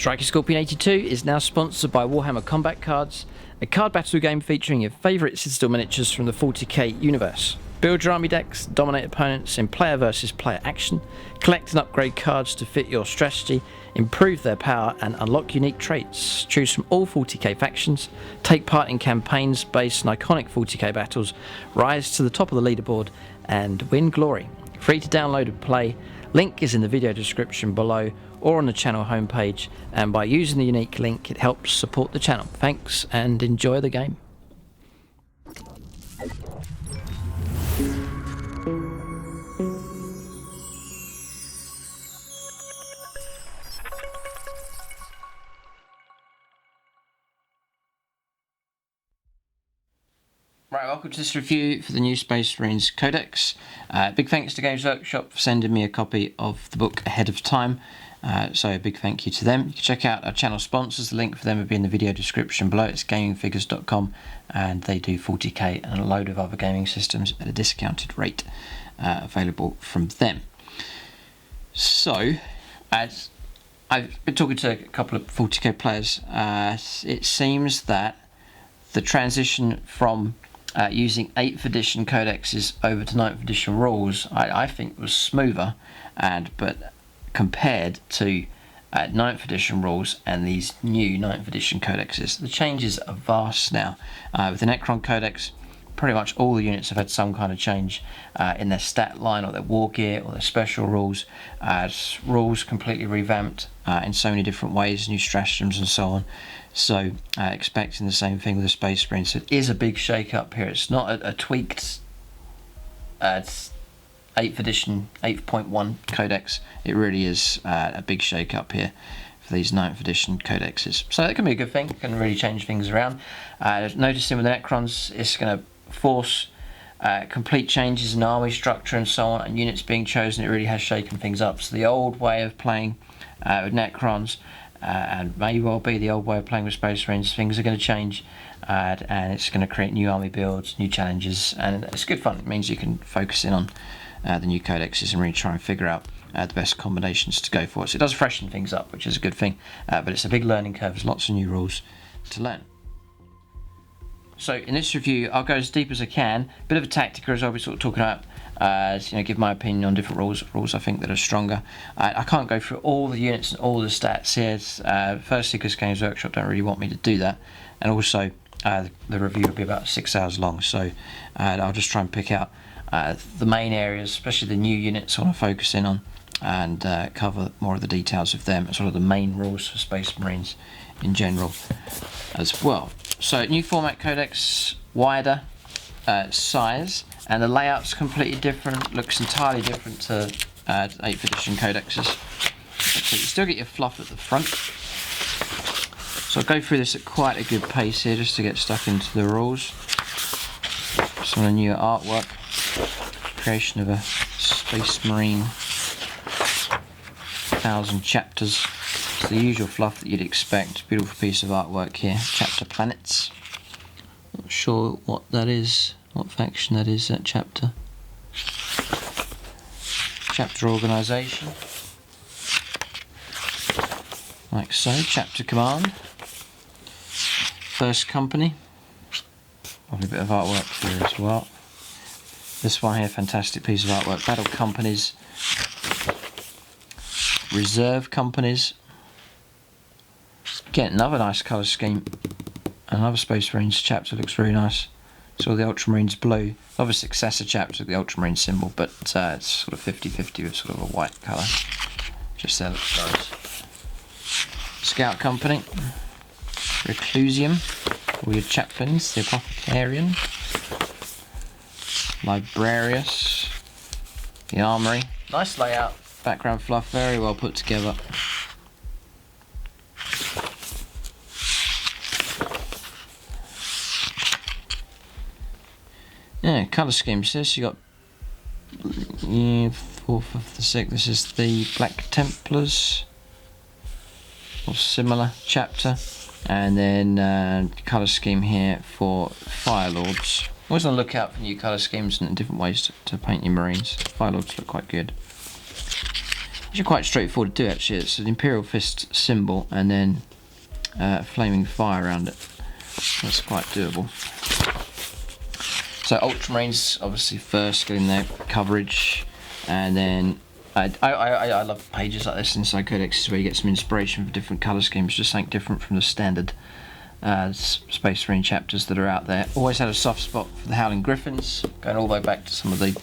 Striker Scorpion 82 is now sponsored by Warhammer Combat Cards, a card battle game featuring your favourite Citadel miniatures from the 40k universe. Build your army decks, dominate opponents in player versus player action, collect and upgrade cards to fit your strategy, improve their power and unlock unique traits. Choose from all 40k factions, take part in campaigns based on iconic 40k battles, rise to the top of the leaderboard and win glory. Free to download and play, link is in the video description below or on the channel homepage, and by using the unique link it helps support the channel. Thanks and enjoy the game. Right, welcome to this review for the new Space Marines Codex. Big thanks to Games Workshop for sending me a copy of the book ahead of time. So a big thank you to them. You can check out our channel sponsors. The link for them will be in the video description below. It's gamingfigures.com, and they do 40k and a load of other gaming systems at a discounted rate available from them. So, as I've been talking to a couple of 40k players, it seems that the transition from using 8th edition codexes over to 9th edition rules, I think was smoother, but compared to 9th edition rules and these new 9th edition codexes, the changes are vast now. With the Necron Codex, pretty much all the units have had some kind of change in their stat line or their war gear or their special rules. Rules completely revamped in so many different ways, new stratagems and so on. So expecting the same thing with the Space Marines. So it is a big shake up here. It's not a tweaked 8th edition 8.1 codex. It really is a big shake up here for these 9th edition codexes. So that can be a good thing. It can really change things around. Noticing with the Necrons, it's going to force complete changes in army structure and so on, and units being chosen. It really has shaken things up. So the old way of playing with Necrons, and may well be the old way of playing with Space Marines, things are going to change, and it's going to create new army builds, new challenges, and it's good fun. It means you can focus in on the new codexes and really try and figure out the best combinations to go for. So it does freshen things up, which is a good thing, but it's a big learning curve. There's lots of new rules to learn. So in this review, I'll go as deep as I can. A bit of a Tactica as I'll be sort of talking about, give my opinion on different rules I think that are stronger. I can't go through all the units and all the stats here, firstly because Games Workshop don't really want me to do that, and also the review will be about 6 hours long, so I'll just try and pick out the main areas, especially the new units I want to focus in on, and cover more of the details of them, sort of the main rules for Space Marines in general as well. So new format codex, wider size, and the layout's completely different, looks entirely different to 8th edition codexes. So you still get your fluff at the front. So I'll go through this at quite a good pace here just to get stuck into the rules. Some of the new artwork, creation of a Space Marine, 1,000 chapters. It's the usual fluff that you'd expect. Beautiful piece of artwork here. Chapter planets. Not sure what that is, what faction that is, that chapter. Chapter organisation. Like so. Chapter command. First company. Probably a bit of artwork here as well. This one here, fantastic piece of artwork. Battle companies. Reserve companies. Again, another nice colour scheme. Another Space Marines chapter looks really nice. So the Ultramarines blue. Love a Successor chapter with the Ultramarine symbol, but it's sort of 50-50 with sort of a white colour. Just there looks nice. Scout company. Reclusium. All your chaplains. The Apothecarian. Librarius. The Armory. Nice layout. Background fluff, very well put together. Yeah, colour scheme says you got 4th, 5th, 6th. This is the Black Templars, or similar chapter, and then colour scheme here for Firelords. Always on the lookout for new colour schemes and different ways to paint your Marines. Firelords look quite good. Actually quite straightforward to do actually. It's an Imperial Fist symbol and then flaming fire around it. That's quite doable. So Ultramarines obviously first, getting their coverage, and then I love pages like this inside Codex where you get some inspiration for different colour schemes, just something different from the standard Space Marine chapters that are out there. Always had a soft spot for the Howling Griffins, going all the way back to some of the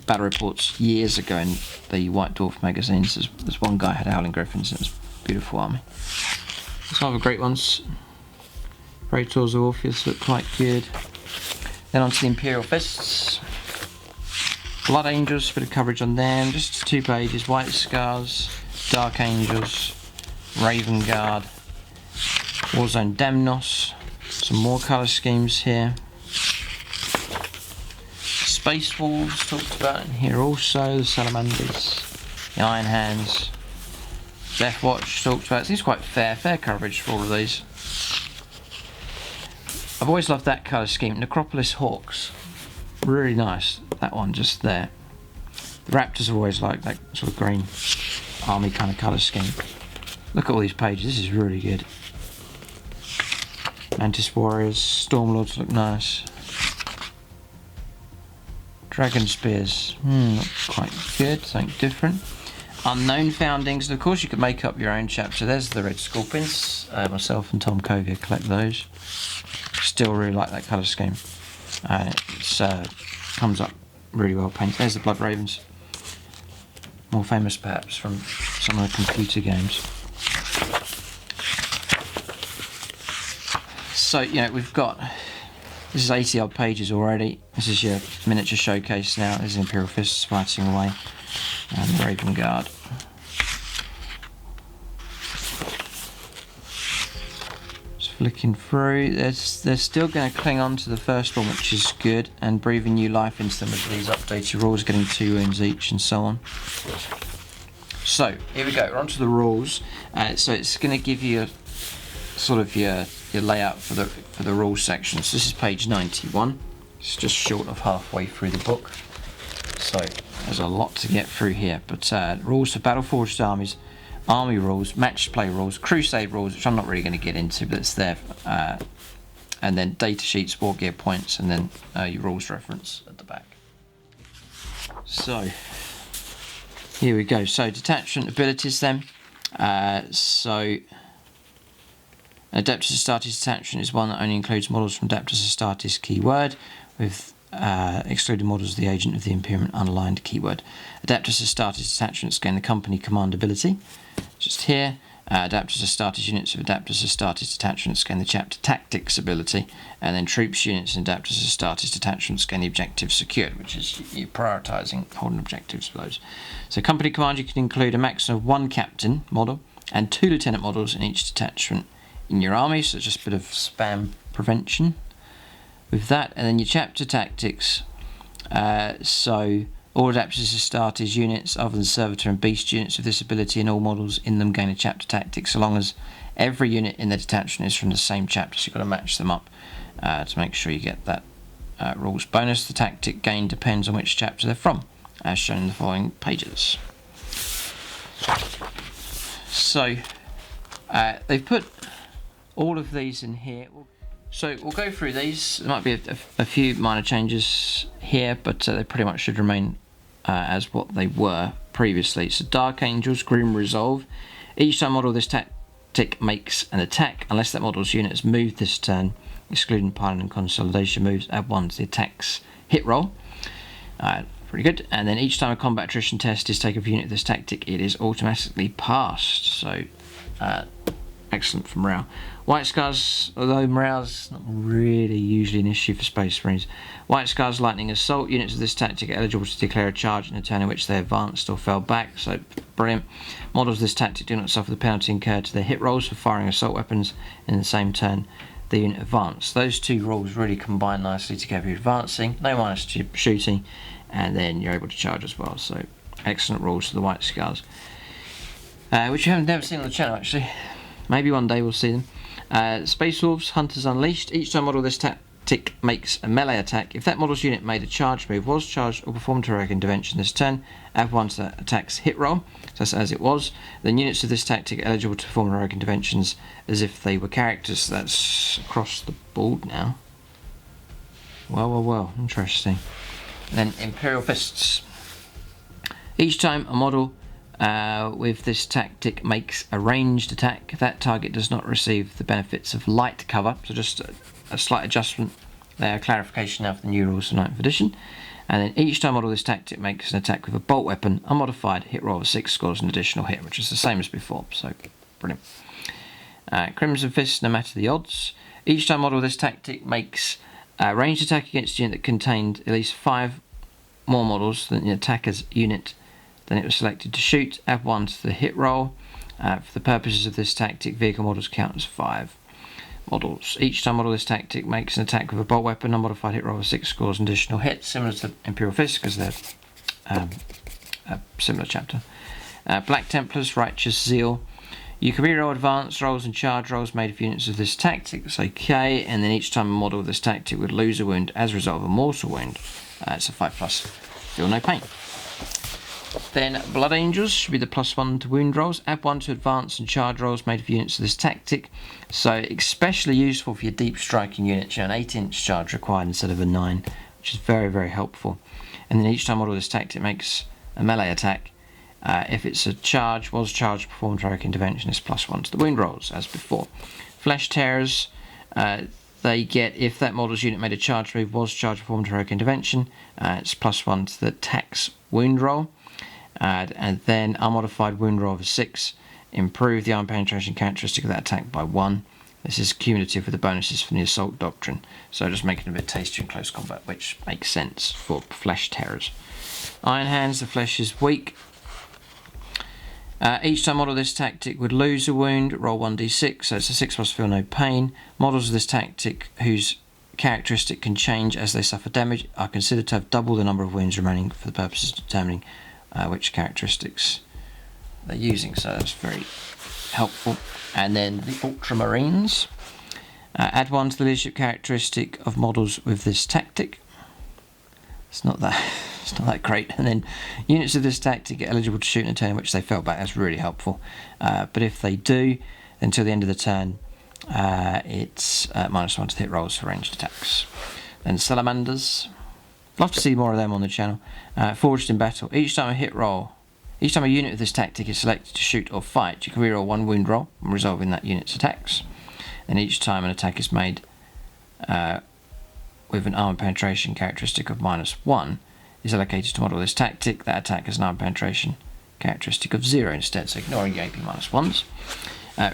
battle reports years ago in the White Dwarf magazines. There's one guy had Howling Griffins and it was a beautiful army. Some other great ones. Praetors of Orpheus look quite good. Then on to the Imperial Fists. Blood Angels, bit of coverage on them, just 2 pages. White Scars, Dark Angels, Raven Guard, Warzone Demnos, some more colour schemes here. Space Wolves talked about in here also, the Salamanders, the Iron Hands, Death Watch talked about. It seems quite fair coverage for all of these. I've always loved that colour scheme. Necropolis Hawks, really nice. That one just there. The Raptors always like that sort of green army kind of colour scheme. Look at all these pages. This is really good. Mantis Warriors, Stormlords look nice. Dragon Spears, look quite good. Something different. Unknown Foundings, and of course you could make up your own chapter. There's the Red Scorpions. Myself and Tom KOYO collect those. Still really like that colour scheme, and it comes up really well painted. There's the Blood Ravens, more famous perhaps from some of the computer games. So we've got, this is 80 odd pages already. This is your miniature showcase now. There's Imperial Fists fighting away and the Raven Guard. Flicking through, they're still going to cling on to the first one, which is good, and breathing new life into them with these updated rules, getting 2 wounds each and so on. So here we go, we're on to the rules. So it's going to give you sort of your layout for the rules section. So this is page 91. It's just short of halfway through the book, so there's a lot to get through here. But rules for Battle-Forged armies, army rules, match play rules, crusade rules, which I'm not really going to get into, but it's there, and then data sheets, war gear points, and then your rules reference at the back. So here we go. So detachment abilities then. So Adeptus Astartes detachment is one that only includes models from Adeptus Astartes keyword, with excluded models of the agent of the Imperium unaligned keyword. Adeptus Astartes detachments gain the company command ability. Just here, Adeptus Astartes units of Adeptus Astartes detachments gain the chapter Tactics ability, and then troops units in Adeptus Astartes detachments gain the objective secured, which is you prioritising holding objectives for those. So company command, you can include a maximum of 1 captain model and 2 lieutenant models in each detachment in your army, so it's just a bit of spam prevention with that. And then your chapter Tactics, so all Adeptus Astartes units other than Servitor and Beast units with this ability and all models in them gain a chapter Tactics, so long as every unit in the detachment is from the same chapter, so you've got to match them up to make sure you get that rules bonus. The tactic gain depends on which chapter they're from, as shown in the following pages. So they've put all of these in here. So we'll go through these. There might be a few minor changes here, but they pretty much should remain as what they were previously. So Dark Angels, Grim Resolve. Each time model this tactic makes an attack, unless that model's unit has moved this turn, excluding piling and consolidation moves, add 1 to the attack's hit roll. Pretty good. And then each time a combat attrition test is taken for unit of this tactic, it is automatically passed. So excellent for morale. White Scars, although morale's not really usually an issue for Space Marines. White Scars Lightning Assault, units of this tactic are eligible to declare a charge in a turn in which they advanced or fell back, so brilliant. Models of this tactic do not suffer the penalty incurred to their hit rolls for firing assault weapons in the same turn the unit advanced. Those 2 rules really combine nicely together. You're advancing, no minus to shooting, and then you're able to charge as well, so excellent rules for the White Scars. Which you haven't never seen on the channel actually. Maybe one day we'll see them. Space Wolves, Hunters Unleashed. Each time model this tactic makes a melee attack. If that model's unit made a charge move, was charged, or performed heroic intervention this turn, add 1 to that attack's hit roll. So that's as it was. Then units of this tactic are eligible to perform heroic interventions as if they were characters. So that's across the board now. Well, interesting. And then Imperial Fists. Each time a model with this tactic makes a ranged attack, that target does not receive the benefits of light cover. So just a slight adjustment there, clarification now for the new rules for 9th edition. And then each time a model with this tactic makes an attack with a bolt weapon, unmodified, hit roll of 6 scores an additional hit, which is the same as before. So brilliant. Crimson Fist, no matter the odds. Each time a model with this tactic makes a ranged attack against a unit that contained at least 5 more models than the attacker's unit then it was selected to shoot, add 1 to the hit roll. For the purposes of this tactic, vehicle models count as 5 models. Each time model this tactic makes an attack with a bolt weapon, unmodified hit roll of 6 scores and additional hits, similar to Imperial Fist because they're a similar chapter. Black Templars, Righteous Zeal. You can reroll advanced rolls and charge rolls made of units of this tactic, that's okay, and then each time a model of this tactic would lose a wound as a result of a mortal wound. It's a 5+, feel no pain. Then Blood Angels should be the +1 to wound rolls, add 1 to advance and charge rolls made of units of this tactic, so especially useful for your deep striking units, an 8-inch charge required instead of a 9, which is very, very helpful. And then each time a model of this tactic makes a melee attack, if it's a charge, was charged, performed heroic intervention, it's +1 to the wound rolls, as before. Flesh Tearers, they get, if that model's unit made a charge move, was charged, performed heroic intervention, it's +1 to the tax wound roll. And then unmodified wound roll of 6, improve the arm penetration characteristic of that attack by 1. This is cumulative with the bonuses from the assault doctrine, so just making it a bit tastier in close combat, which makes sense for Flesh Tearers. Iron Hands, the flesh is weak. Each time model of this tactic would lose a wound, roll 1d6, so it's a 6+, feel no pain. Models of this tactic whose characteristic can change as they suffer damage are considered to have double the number of wounds remaining for the purposes of determining which characteristics they're using, so that's very helpful. And then the Ultramarines, add 1 to the leadership characteristic of models with this tactic. It's not that great. And then units of this tactic are eligible to shoot in a turn in which they fell back. That's really helpful. But if they do, until the end of the turn, it's -1 to hit rolls for ranged attacks. Then Salamanders. Love to see more of them on the channel. Forged in battle. Each time a unit of this tactic is selected to shoot or fight, you can reroll 1 wound roll, resolving that unit's attacks. And each time an attack is made with an armor penetration characteristic of -1 is allocated to model this tactic. That attack has an armor penetration characteristic of 0 instead, so ignoring the AP -1s.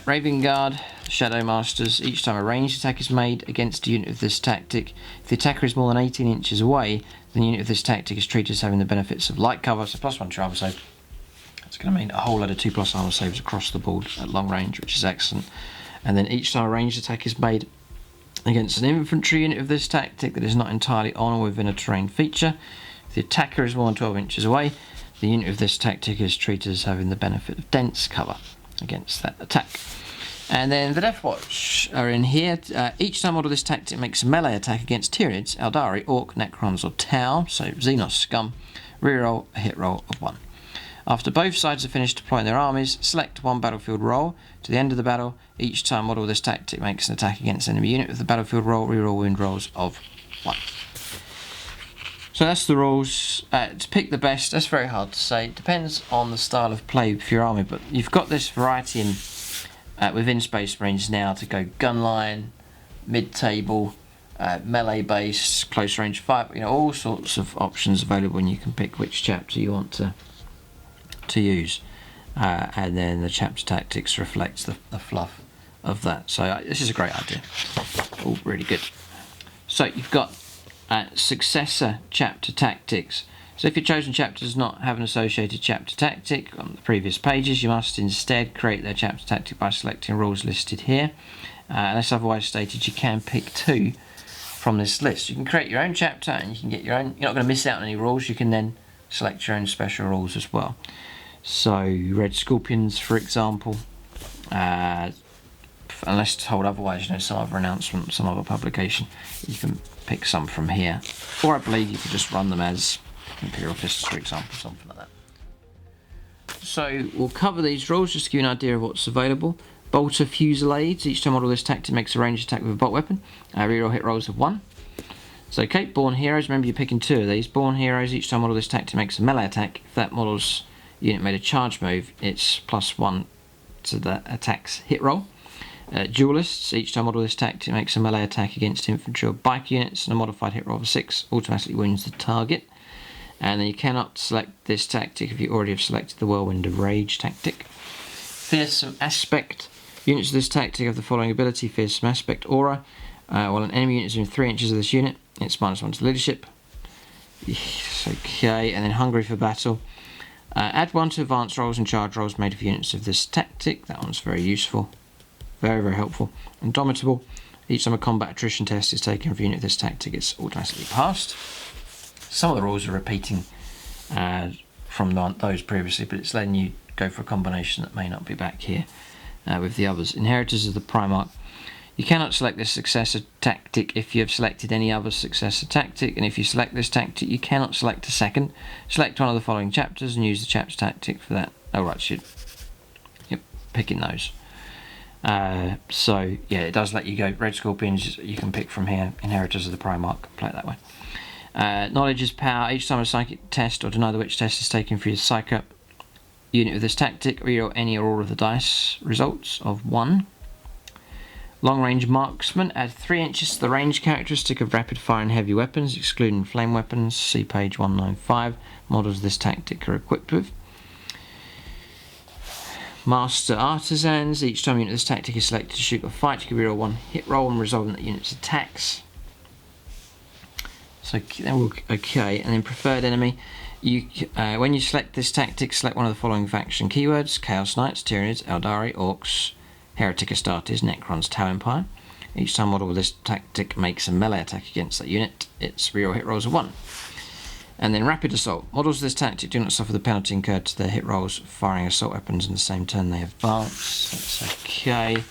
Raven Guard, Shadow Masters. Each time a ranged attack is made against a unit of this tactic, if the attacker is more than 18 inches away, then the unit of this tactic is treated as having the benefits of light cover, so +1 to armor save. That's going to mean a whole load of 2+ armor saves across the board at long range, which is excellent. And then each time a ranged attack is made against an infantry unit of this tactic that is not entirely on or within a terrain feature, if the attacker is more than 12 inches away, the unit of this tactic is treated as having the benefit of dense cover against that attack. And then the Death Watch are in here. Each time model of this tactic makes a melee attack against Tyranids, Eldari, Orc, Necrons or Tau, so Xenos scum, reroll a hit roll of 1. After both sides have finished deploying their armies, select 1 battlefield roll to the end of the battle. Each time model of this tactic makes an attack against an enemy unit with the battlefield roll, reroll wound rolls of 1. So that's the rules. To pick the best, that's very hard to say. It depends on the style of play for your army, but you've got this variety in within Space Marines now to go gunline, mid-table, melee-based, close-range fight. All sorts of options available, and you can pick which chapter you want to use. And then the chapter tactics reflects the fluff of that. So this is a great idea. All really good. So you've got Successor chapter tactics. So if your chosen chapter does not have an associated chapter tactic on the previous pages, you must instead create their chapter tactic by selecting rules listed here. Unless otherwise stated, you can pick 2 from this list. You can create your own chapter and you can get your own. You're not going to miss out on any rules. You can then select your own special rules as well. So Red Scorpions, for example, unless told otherwise, you know, some other announcement, some other publication, you can pick some from here. Or I believe you could just run them as Imperial Fists, for example, something like that. So we'll cover these rules just to give you an idea of what's available. Bolter Fusillades. Each time model of this tactic makes a ranged attack with a bolt weapon. Reroll hit rolls of 1. So okay, Born Heroes. Remember you're picking 2 of these. Born Heroes. Each time model of this tactic makes a melee attack. If that model's unit made a charge move, it's +1 to the attack's hit roll. Duelists. Each time model of this tactic makes a melee attack against infantry or biker units and a modified hit roll of 6 automatically wounds the target. And then you cannot select this tactic if you already have selected the Whirlwind of Rage tactic. Fearsome Aspect. Units of this tactic have the following ability: Fearsome Aspect Aura. While an enemy unit is within 3 inches of this unit, it's -1 to leadership. Yes, okay, and then Hungry for Battle. Add 1 to advanced rolls and charge rolls made of units of this tactic. That one's very useful. Very, very helpful. Indomitable. Each time a combat attrition test is taken for a unit of this tactic, it's automatically passed. Some of the rules are repeating from those previously, but it's letting you go for a combination that may not be back here with the others. Inheritors of the Primarch. You cannot select this successor tactic if you have selected any other successor tactic, and if you select this tactic, you cannot select a second. Select one of the following chapters and use the chapter tactic for that. Oh, right, yep, picking those. So, yeah, it does let you go. Red Scorpions, you can pick from here. Inheritors of the Primarch, play it that way. Knowledge is power. Each time a psychic test or deny the witch test is taken for your psychic unit with this tactic, reroll any or all of the dice results of 1. Long range marksman. Add 3 inches to the range characteristic of rapid fire and heavy weapons, excluding flame weapons. See page 195. Models this tactic are equipped with. Master Artisans. Each time a unit of this tactic is selected to shoot or fight, you can reroll 1 hit roll and resolve that unit's attacks. So okay, and then preferred enemy. When you select this tactic, select one of the following faction keywords: Chaos Knights, Tyranids, Eldari, Orcs, Heretic Astartes, Necrons, Tau Empire. Each time model with this tactic makes a melee attack against that unit, its reroll hit rolls of 1. And then Rapid Assault. Models of this tactic do not suffer the penalty incurred to their hit rolls firing assault weapons in the same turn they advance. That's okay.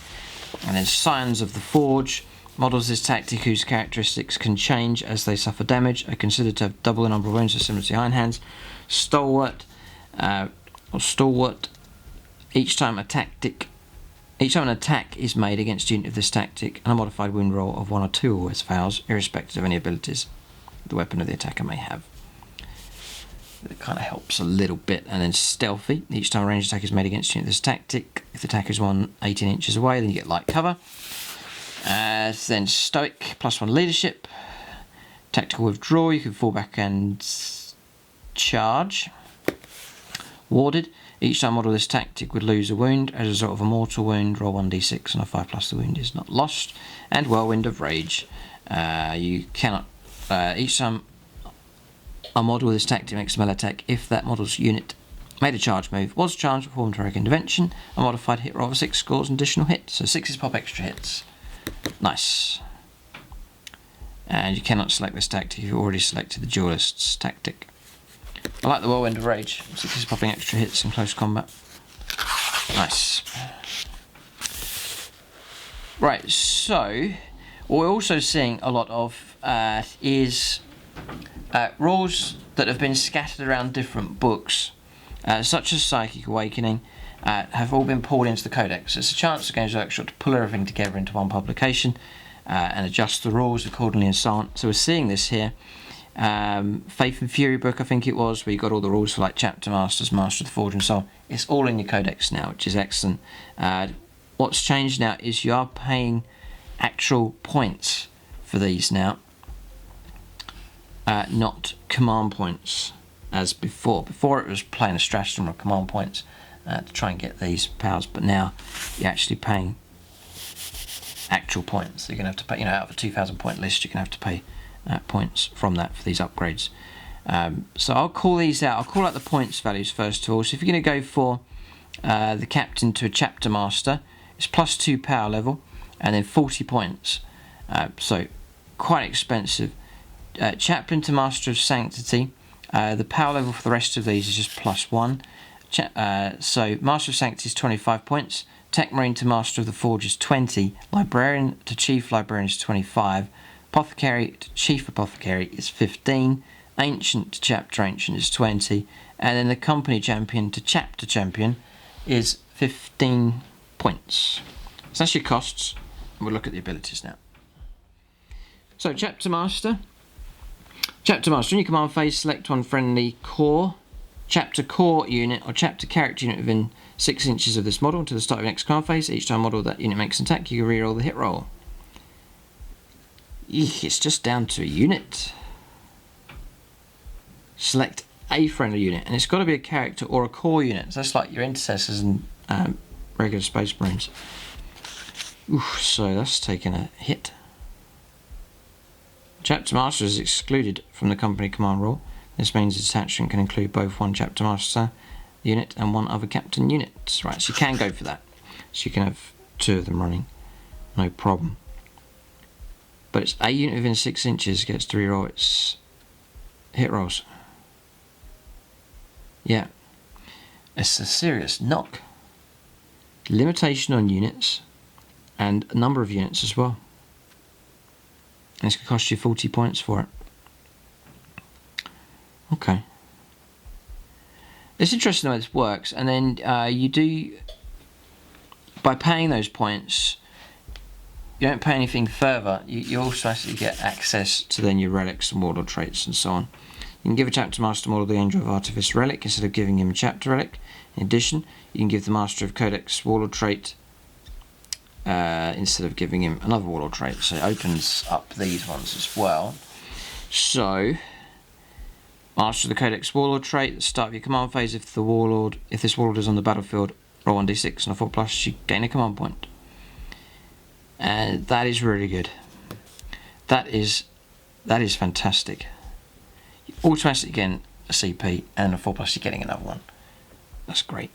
And then Scions of the Forge. Models of this tactic whose characteristics can change as they suffer damage are considered to have double the number of wounds as similar to Iron Hands. Stalwart or Stalwart. Each time an attack is made against a unit of this tactic, an unmodified wound roll of 1 or 2 always fails, irrespective of any abilities the weapon of the attacker may have. It kind of helps a little bit. And then Stealthy. Each time a ranged attack is made against a unit of this tactic, if the attacker is 18 inches away, then you get light cover. Then Stoic, +1 leadership. Tactical Withdrawal, you can fall back and charge. Warded, each time model of this tactic would lose a wound as a result of a mortal wound, roll 1d6 and a 5+ the wound is not lost. And Whirlwind of Rage, you cannot, each time a model of this tactic makes a melee attack, if that model's unit made a charge move, was charged, performed heroic intervention, a modified hit roll of 6 scores an additional hit, so 6s pop extra hits. Nice. And you cannot select this tactic if you've already selected the Duelist's tactic. I like the Whirlwind of Rage. 6s popping extra hits in close combat. Nice. Right, so what we're also seeing a lot of is rules that have been scattered around different books, such as Psychic Awakening, have all been pulled into the Codex. It's a chance for Games Workshop to pull everything together into one publication and adjust the rules accordingly and so on. So we're seeing this here. Faith and Fury book, I think it was, where you got all the rules for like Chapter Masters, Master of the Forge and so on. It's all in your Codex now, which is excellent. What's changed now is you are paying actual points for these now, not command points as before. Before it was playing a stratagem or command points to try and get these powers, but now you're actually paying actual points. You're going to have to pay, out of a 2,000 point list, you're going to have to pay points from that for these upgrades. So I'll call these out. I'll call out the points values first of all. So if you're going to go for the captain to a chapter master, it's +2 power level and then 40 points. So quite expensive. Chaplain to Master of Sanctity, the power level for the rest of these is just +1. So Master of Sanctity is 25 points, Tech Marine to Master of the Forge is 20. Librarian to Chief Librarian is 25. Apothecary to Chief Apothecary is 15. Ancient to Chapter Ancient is 20. And then the Company Champion to Chapter Champion is 15 points. So that's your costs. We'll look at the abilities now. So Chapter Master. Chapter Master, in your command phase, select one friendly core, chapter core unit or chapter character unit within 6 inches of this model until the start of your next command phase. Each time model that unit makes an attack, you can reroll the hit roll. Eek, it's just down to a unit. Select a friendly unit, and it's got to be a character or a core unit. So that's like your intercessors and regular Space Marines. Oof, so that's taken a hit. Chapter Master is excluded from the company command rule. This means the detachment can include both one Chapter Master unit and one other Captain unit. Right, so you can go for that. So you can have 2 of them running, no problem. But it's a unit within 6 inches gets to reroll its hit rolls. Yeah, it's a serious knock. Limitation on units and a number of units as well. And it's going to cost you 40 points for it. Okay. It's interesting the way this works, and then you do, by paying those points, you don't pay anything further. You also actually get access to then your relics and warlord traits and so on. You can give a Chapter Master model the Angel of Artifice relic instead of giving him a Chapter relic. In addition, you can give the Master of Codex warlord trait instead of giving him another warlord trait. So it opens up these ones as well. So, Master of the Codex warlord trait, at the start of your command phase, if this warlord is on the battlefield, roll 1d6 and a 4+, you gain a command point. And that is really good. That is fantastic. You automatically get a CP and a 4+, you're getting another one. That's great.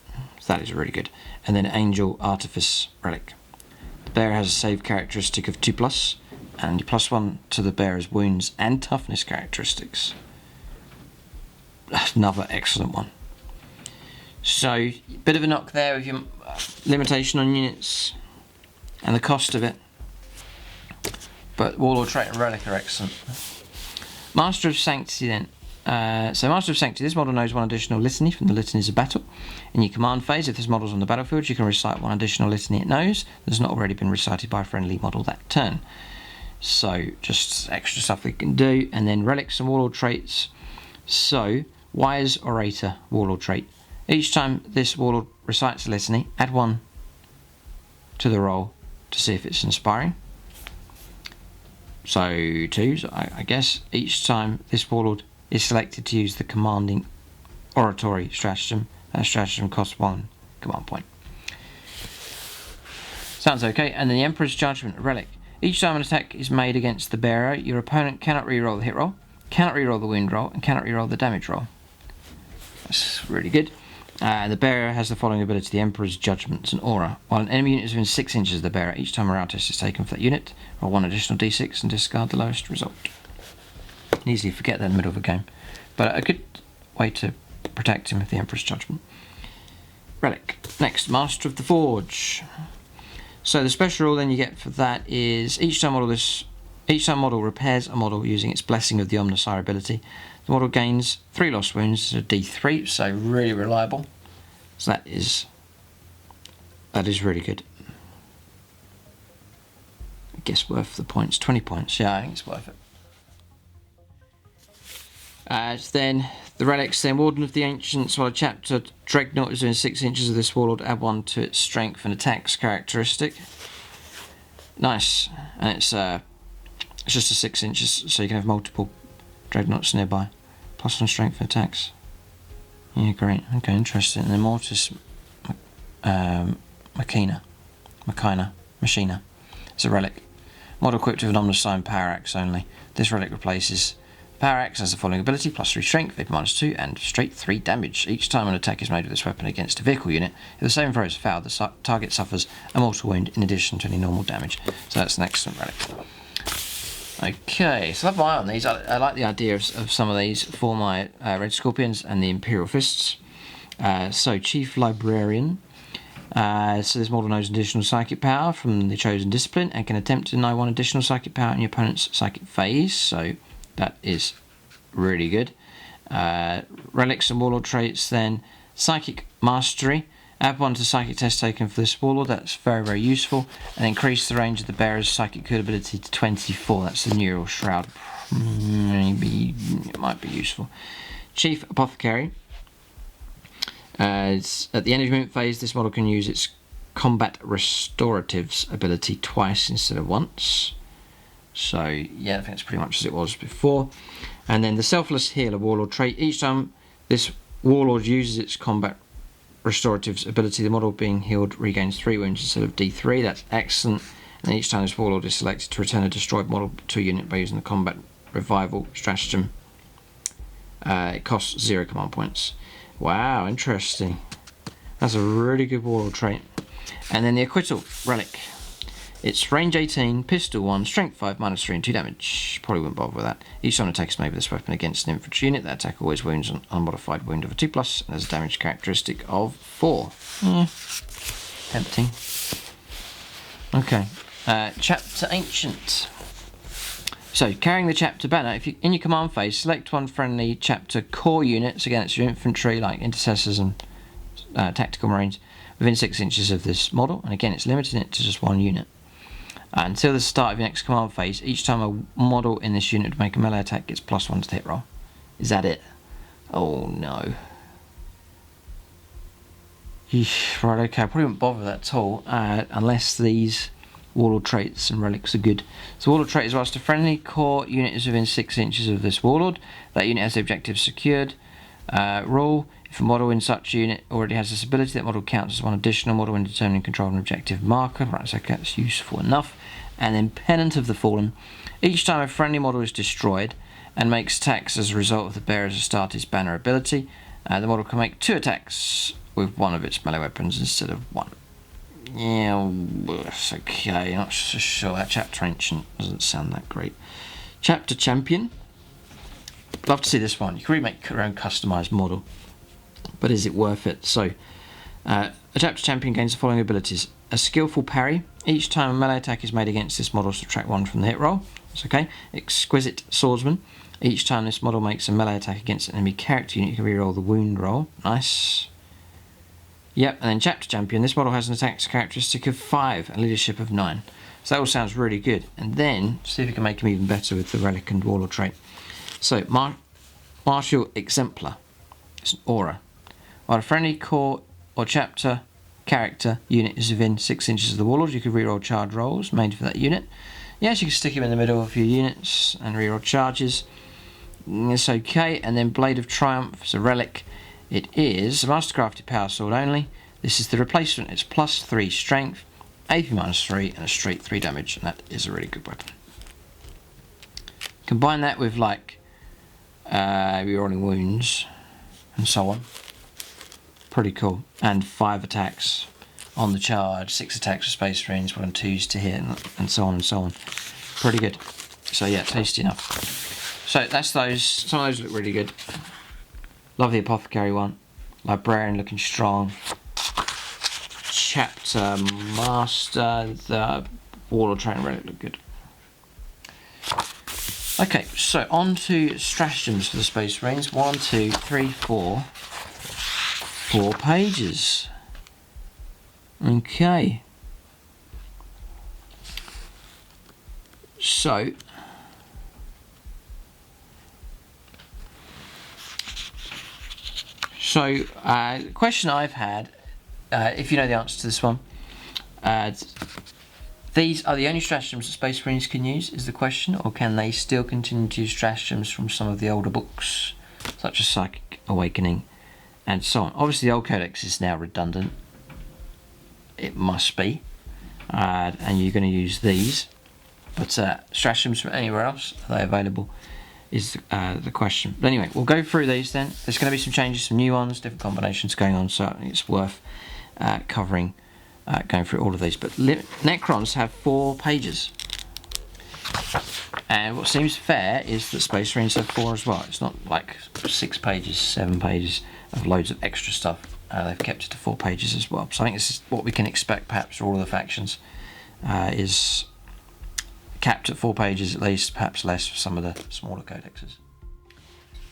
That is really good. And then Angel Artifice relic. The bearer has a save characteristic of 2+, and you +1 to the bearer's wounds and toughness characteristics. Another excellent one. So, bit of a knock there with your limitation on units and the cost of it. But Warlord trait and relic are excellent. Master of Sanctity then. So Master of Sanctity, this model knows one additional litany from the Litanies of Battle. In your command phase, if this model is on the battlefield, you can recite one additional litany it knows that has not already been recited by a friendly model that turn. So just extra stuff we can do. And then relics and warlord traits. So, Wise Orator warlord trait. Each time this warlord recites a litany, add 1 to the roll to see if it's inspiring. So 2, so I guess each time this warlord is selected to use the commanding oratory stratagem, that stratagem costs 1 command point. Sounds okay. And then the Emperor's Judgment relic. Each time an attack is made against the bearer, your opponent cannot reroll the hit roll, cannot reroll the wound roll, and cannot reroll the damage roll. That's really good. The bearer has the following ability: the Emperor's Judgment. It's an aura. While an enemy unit is within 6 inches of the bearer, each time a round test is taken for that unit, roll 1 additional d6 and discard the lowest result. You can easily forget that in the middle of a game, but a good way to protect him with the Emperor's Judgment. Relic. Next, Master of the Forge. So the special rule then you get for that is each time model repairs a model using its Blessing of the Omnissiah ability, the model gains 3 lost wounds to d3, so really reliable. So that is really good. I guess worth the points, 20 points. Yeah, I think it's worth it. Then the relics. Then Warden of the Ancients. While a chapter Dreadnought is within 6 inches of this warlord, add 1 to its strength and attacks characteristic. Nice, and it's just a 6 inches, so you can have multiple Dreadnoughts nearby. +1 strength and attacks. Yeah, great. Okay, interesting. And then Mortis Machina. It's a relic. Model equipped with an Omnissiah Power Axe only. This relic replaces Power Axe has the following ability: +3 strength, AP -2, and straight 3 damage. Each time an attack is made with this weapon against a vehicle unit, if the saving throw is failed, the target suffers a mortal wound in addition to any normal damage. So that's an excellent relic. Okay, so I have my eye on these. I like the idea of some of these for my Red Scorpions and the Imperial Fists. So Chief Librarian. So this model knows additional psychic power from the chosen discipline and can attempt to deny 1 additional psychic power in your opponent's psychic phase. So that is really good. Relics and Warlord traits then. Psychic Mastery. Add 1 to psychic test taken for this Warlord. That's very, very useful. And increase the range of the bearer's psychic code ability to 24. That's the Neural Shroud. Maybe it might be useful. Chief Apothecary. At the end of movement phase, this model can use its Combat Restoratives ability twice instead of once. So yeah, I think it's pretty much as it was before. And then the Selfless Healer Warlord trait. Each time this Warlord uses its Combat Restoratives ability, the model being healed regains 3 wounds instead of D3. That's excellent. And each time this Warlord is selected to return a destroyed model to a unit by using the Combat Revival Stratagem, it costs 0 command points. Wow, interesting. That's a really good Warlord trait. And then the Acquittal Relic. It's range 18, pistol 1, strength 5, -3 and 2 damage. Probably wouldn't bother with that. Each time an attack is made with this weapon against an infantry unit, that attack always wounds an unmodified wound of a 2+, and has a damage characteristic of 4. Tempting. Okay. Chapter Ancient. So, carrying the chapter banner, if you in your command phase, select 1 friendly chapter core units. Again, it's your infantry, like intercessors and tactical marines, within 6 inches of this model. And again, it's limiting it to just 1 unit. Until the start of your next command phase, each time a model in this unit to make a melee attack gets +1 to the hit roll. Is that it? Oh no. Eesh, right, okay, I probably wouldn't bother with that at all, unless these Warlord traits and relics are good. So Warlord trait is whilst a friendly core unit is within 6 inches of this Warlord, that unit has the objective secured. Rule, if a model in such unit already has this ability, that model counts as 1 additional model when determining control of an objective marker. Right, so that's useful enough. And then Pennant of the Fallen. Each time a friendly model is destroyed and makes attacks as a result of the bearer's started banner ability, the model can make 2 attacks with 1 of its melee weapons instead of 1. Yeah, it's okay, not so sure. That Chapter Ancient doesn't sound that great. Chapter Champion. Love to see this one. You can really make your own customised model, but is it worth it? So, a Chapter Champion gains the following abilities. A Skillful Parry. Each time a melee attack is made against this model, subtract 1 from the hit roll. That's okay. Exquisite Swordsman. Each time this model makes a melee attack against an enemy character unit, you can reroll the wound roll. Nice. Yep, and then Chapter Champion. This model has an attack characteristic of 5 and leadership of 9. So that all sounds really good. And then, see if we can make him even better with the Relic and Warlord trait. So, Martial Exemplar. It's an aura. While a friendly core or chapter character unit is within 6 inches of the Warlord, you can reroll charge rolls made for that unit. Yes, you can stick him in the middle of your units and reroll charges. It's okay. And then Blade of Triumph is a relic. It is a mastercrafted power sword only. This is the replacement. It's +3 strength, AP -3, and a straight 3 damage, and that is a really good weapon. Combine that with like rerolling wounds and so on. Pretty cool. And 5 attacks on the charge, 6 attacks with Space Marines, 1 and 2s to hit, and so on and so on. Pretty good. So yeah, tasty enough. So that's those. Some of those look really good. Love the Apothecary one. Librarian looking strong. Chapter Master, the Warlord Train Relic look good. Okay, so on to stratagems for the Space Marines. 1, 2, 3, 4. 4 pages. Okay. So, the question I've had, if you know the answer to this one, these are the only stratagems that Space Marines can use, is the question, or can they still continue to use stratagems from some of the older books, such as Psychic Awakening, and so on. Obviously the old Codex is now redundant. It must be. And you're going to use these. But stratagems from anywhere else, are they available, is the question. But anyway, we'll go through these then. There's going to be some changes, some new ones, different combinations going on, so I think it's worth covering, going through all of these. But Necrons have 4 pages. And what seems fair is that Space Marines have 4 as well. It's not like 6 pages, 7 pages of loads of extra stuff. they've kept it to 4 pages as well. So I think this is what we can expect perhaps for all of the factions, is capped at 4 pages at least, perhaps less for some of the smaller codexes.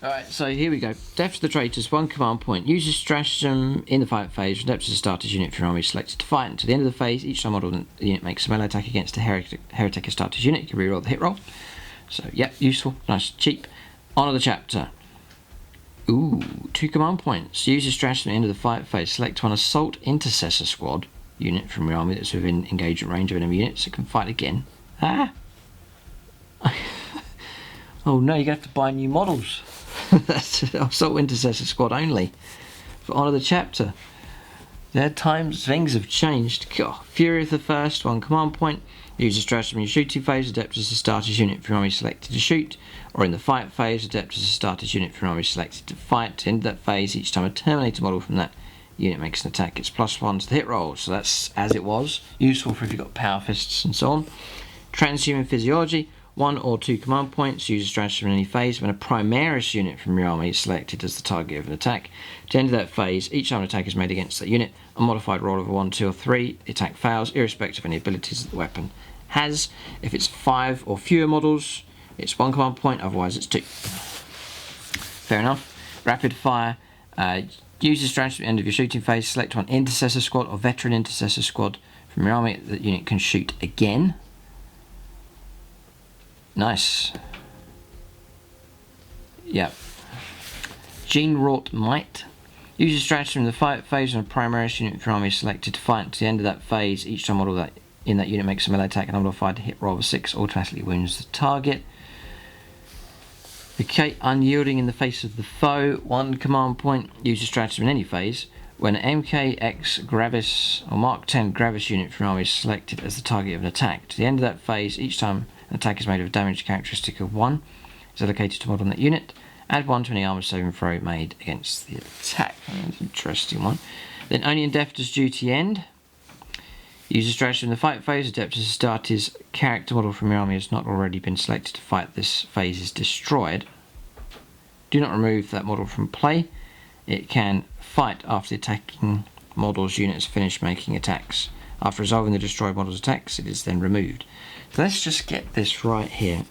Alright, so here we go. Death to the Traitors, 1 command point. Use Stratagem in the fight phase. Death to the starter's unit for your army selected to fight. Until the end of the phase, each time model the unit makes a melee attack against a heretic starter's unit, you can reroll the hit roll. So, yeah, useful, nice, cheap. Honour the chapter. Ooh, 2 command points. Use Stratagem at the end of the fight phase. Select one Assault Intercessor squad unit from your army that's within engagement range of enemy units, so it can fight again. Ah! Oh no, you're going to have to buy new models. That's Assault Intercessor squad only for Honour the Chapter. There times things have changed. God. Fury of the First, 1 command point. Use a stratagem in your shooting phase. Adept as a starter's unit for your army selected to shoot, or in the fight phase, adept as a starter's unit for your army selected to fight. At the end of that phase, each time a Terminator model from that unit makes an attack, it's +1 to the hit roll. So that's as it was. Useful for if you've got power fists and so on. Transhuman Physiology. 1 or 2 command points. Use a stratagem in any phase when a Primaris unit from your army is selected as the target of an attack. At the end of that phase, each time an attack is made against that unit, a modified roll of a 1, 2 or 3, the attack fails, irrespective of any abilities that the weapon has. If it's 5 or fewer models, it's 1 command point, otherwise it's 2. Fair enough. Rapid fire. Use a stratagem at the end of your shooting phase. Select one Intercessor squad or Veteran Intercessor squad from your army. That unit can shoot again. Nice. Yep. Gene Wrought Might. Use a stratagem in the fight phase when a Primaris unit from your army is selected to fight. At the end of that phase, each time model that in that unit makes a melee attack and unmodified hit roll of a 6 automatically wounds the target. Okay, Unyielding in the face of the foe, 1 command point. Use a stratagem in any phase when an MKX Gravis or Mark 10 Gravis unit from your army is selected as the target of an attack. To the end of that phase, each time an attack is made with a damage characteristic of 1, is allocated to model on that unit. Add 1 to any armor saving throw made against the attack. That's an interesting one. Then only in death does duty end. Use a stratagem in the fight phase. Adept as a starter's character model from your army has not already been selected to fight. This phase is destroyed. Do not remove that model from play. It can fight after the attacking model's unit has finished making attacks. After resolving the destroyed model's attacks, it is then removed. So let's just get this right here.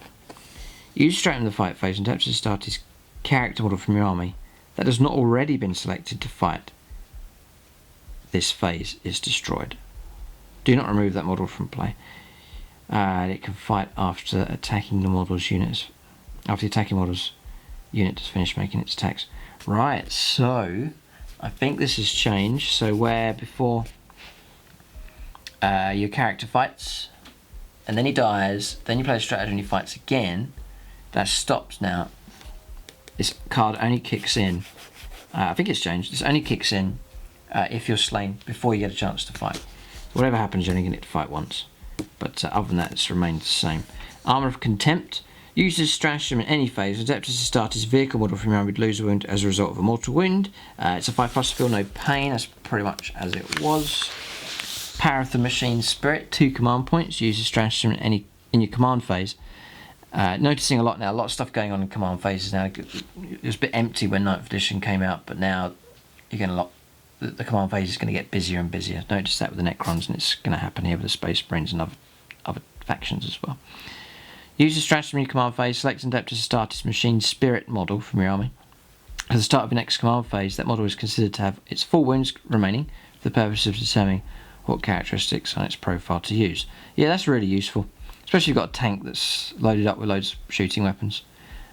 Use stratagem in the fight phase and adept as a starter's character model from your army that has not already been selected to fight. This phase is destroyed. Do not remove that model from play. It can fight after attacking the model's units. After the attacking model's unit has finished making its attacks. Right, so I think this has changed. So where before your character fights and then he dies, then you play a stratagem and he fights again, that stops now. This card only kicks in, I think it's changed, this only kicks in if you're slain before you get a chance to fight. Whatever happens, you're only going to get to fight once. But other than that, it's remained the same. Armour of Contempt. Uses stratagem in any phase. Adept as a starter's vehicle model from your army would lose a wound as a result of a mortal wound. It's a 5+ feel no pain. That's pretty much as it was. Power of the Machine Spirit. 2 command points. Uses stratagem in your command phase. Noticing a lot now. A lot of stuff going on in command phases now. It was a bit empty when 9th edition came out, but now you're getting a lot. The command phase is going to get busier and busier. Notice that with the Necrons, and it's going to happen here with the Space Marines and other factions as well. Use a stratagem in your command phase. Select and adept as a starter's Machine Spirit model from your army. At the start of your next command phase, that model is considered to have its full wounds remaining for the purpose of determining what characteristics on its profile to use. Yeah, that's really useful, especially if you've got a tank that's loaded up with loads of shooting weapons,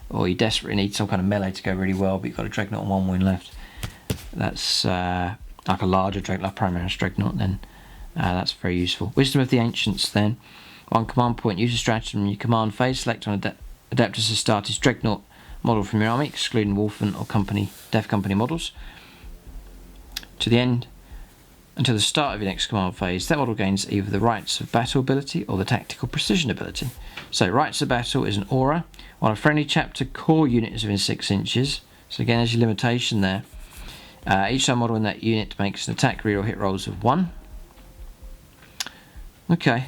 or you desperately need some kind of melee to go really well, but you've got a Dreadnought and 1 wound left. That's like a larger Dreadnought, like Primaris Dreadnought, then that's very useful. Wisdom of the Ancients then. 1 command point. Use a stratagem in your command phase. Select on adept as a starter's Dreadnought model from your army, excluding Wolfen or Death Company models. To the end, until the start of your next command phase, that model gains either the Rites of Battle ability or the Tactical Precision ability. So Rites of Battle is an aura. While a friendly chapter core unit is within 6 inches, so again there's your limitation there. Each time model in that unit makes an attack, reroll hit rolls of 1. Okay.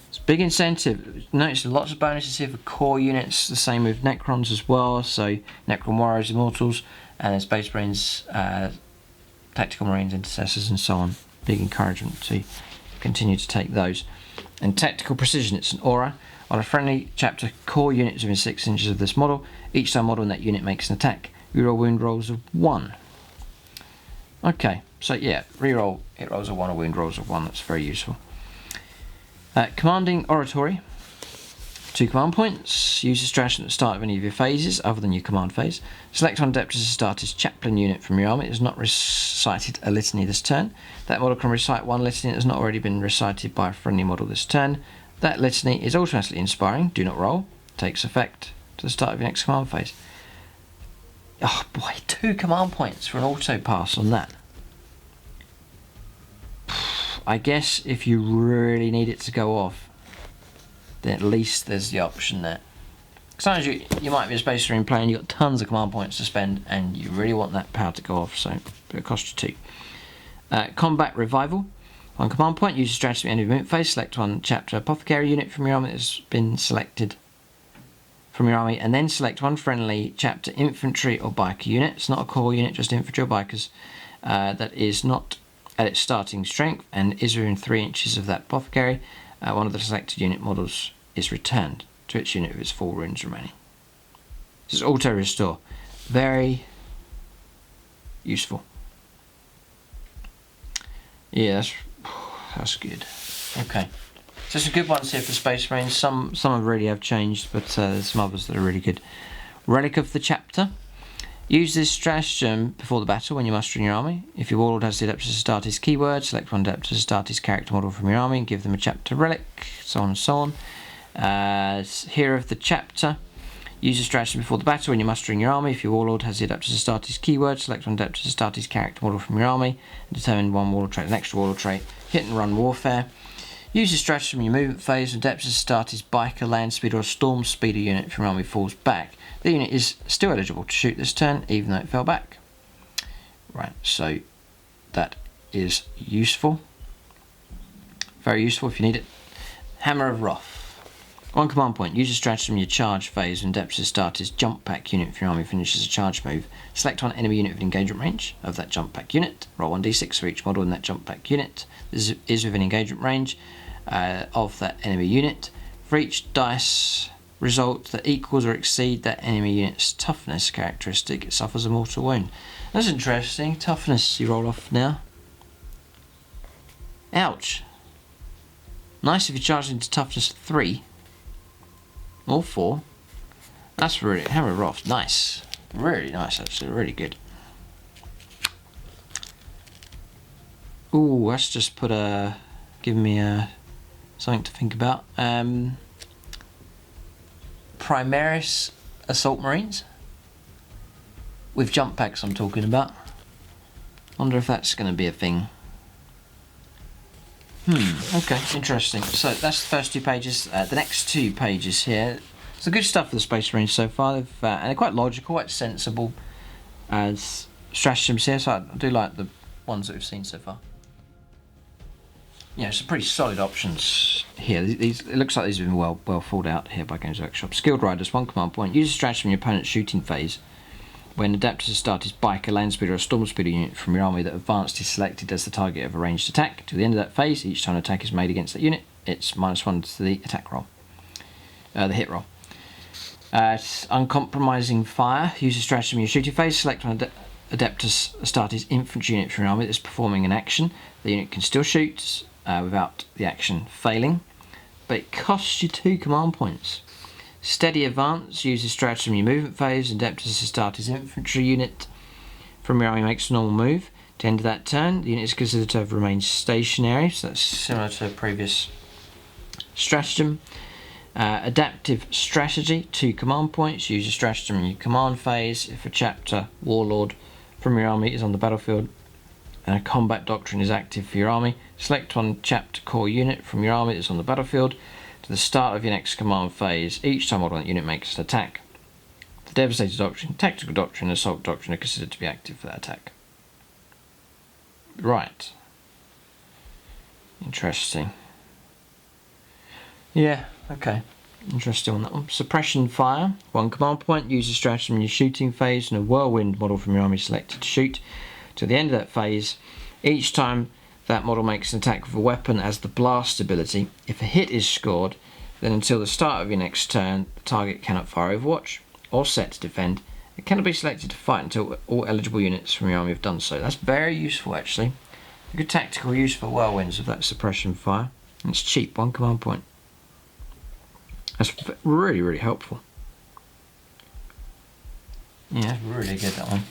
It's a big incentive. Notice lots of bonuses here for core units, the same with Necrons as well. So Necron Warriors, Immortals, and then Space Marines Tactical Marines, Intercessors and so on. Big encouragement to continue to take those. And Tactical Precision, it's an aura. On a friendly chapter core unit within 6 inches of this model, each time model in that unit makes an attack, reroll wound rolls of 1. Okay, so yeah, reroll hit rolls of 1 or wound rolls of 1, that's very useful. Commanding Oratory, 2 command points. Use the stratagem at the start of any of your phases other than your command phase. Select one Adeptus Astartes chaplain unit from your army that has not recited a litany this turn. That model can recite one litany that has not already been recited by a friendly model this turn. That litany is automatically inspiring, do not roll, takes effect to the start of your next command phase. Oh boy, 2 command points for an auto pass on that. I guess if you really need it to go off, then at least there's the option there. Sometimes you might be a Space Marine player and you've got tons of command points to spend and you really want that power to go off, so it'll cost you 2. Combat Revival. 1 command point, use a stratagem at the end of your movement phase, select one chapter apothecary unit from your army that has been selected from your army, and then select one friendly chapter infantry or biker unit. It's not a core unit, just infantry or bikers, that is not at its starting strength and is within 3 inches of that apothecary. One of the selected unit models is returned to its unit with its 4 runes remaining. This is auto restore. Very useful. Yeah, that's good. Okay. So some good ones here for Space Marines. Some really have changed, but there's some others that are really good. Relic of the Chapter. Use this stratagem before the battle when you're mustering your army. If your Warlord has the Adeptus Astartes keyword, select one Adeptus Astartes character model from your army and give them a chapter relic, so on and so on. Hero of the Chapter. Use this stratagem before the battle when you're mustering your army. If your Warlord has the Adeptus Astartes keyword, select one Adeptus Astartes character model from your army and determine one Warlord trait, an extra Warlord trait. Hit and run warfare. Use this stratagem in your movement phase when Adeptus Astartes biker, land speeder or storm speeder unit from your army falls back. The unit is still eligible to shoot this turn even though it fell back. Right, so that is useful. Very useful if you need it. Hammer of Wrath. 1 command point, use a stratagem in your charge phase when Adeptus Astartes jump pack unit from your army finishes a charge move. Select one enemy unit with engagement range of that jump pack unit. Roll 1d6 for each model in that jump pack unit. This is within engagement range of that enemy unit. For each dice result that equals or exceeds that enemy unit's toughness characteristic, it suffers a mortal wound. That's interesting. Toughness you roll off now. Ouch. Nice if you charge into toughness 3. Or 4. That's really, Hammer of Wrath, nice. Really nice actually, really good. Ooh, that's just put give me something to think about. Primaris Assault Marines. With jump packs I'm talking about. Wonder if that's going to be a thing. Okay, interesting. So that's the first 2 pages. The next 2 pages here. Some good stuff for the Space Marines so far. And they're quite logical, quite sensible as stratagems here. So I do like the ones that we've seen so far. Yeah, some pretty solid options here. It looks like these have been well thought out here by Games Workshop. Skilled Riders, 1 command point. Use a stratagem in your opponent's shooting phase. When Adeptus Astartes biker, land speeder or storm speeder unit from your army that advanced is selected as the target of a ranged attack. To the end of that phase, each time an attack is made against that unit, it's -1 to the attack roll. The hit roll. Uncompromising Fire. Use a stratagem in your shooting phase. Select one Adeptus Astartes infantry unit from your army that's performing an action. The unit can still shoot without the action failing, but it costs you 2 command points. Steady Advance, use a stratagem in your movement phase, and Adeptus Astartes infantry unit from your army makes a normal move. At the end of that turn, the unit is considered to have remained stationary, so that's similar to the previous stratagem. Adaptive Strategy, 2 command points, use a stratagem in your command phase. If a chapter Warlord from your army is on the battlefield and a combat doctrine is active for your army, select one chapter core unit from your army that's on the battlefield. To the start of your next command phase, each time model that unit makes an attack. The Devastator Doctrine, Tactical Doctrine and Assault Doctrine are considered to be active for that attack. Right. Interesting. Yeah, okay. Interesting on that one. Suppression Fire, 1 command point, use a stratagem in your shooting phase and a whirlwind model from your army selected to shoot. To the end of that phase, each time that model makes an attack with a weapon as the blast ability, if a hit is scored, then until the start of your next turn, the target cannot fire Overwatch or set to defend. It cannot be selected to fight until all eligible units from your army have done so. That's very useful, actually. A good tactical use for whirlwinds of that suppression fire. And it's cheap, 1 command point. That's really, really helpful. Yeah, really good, that one.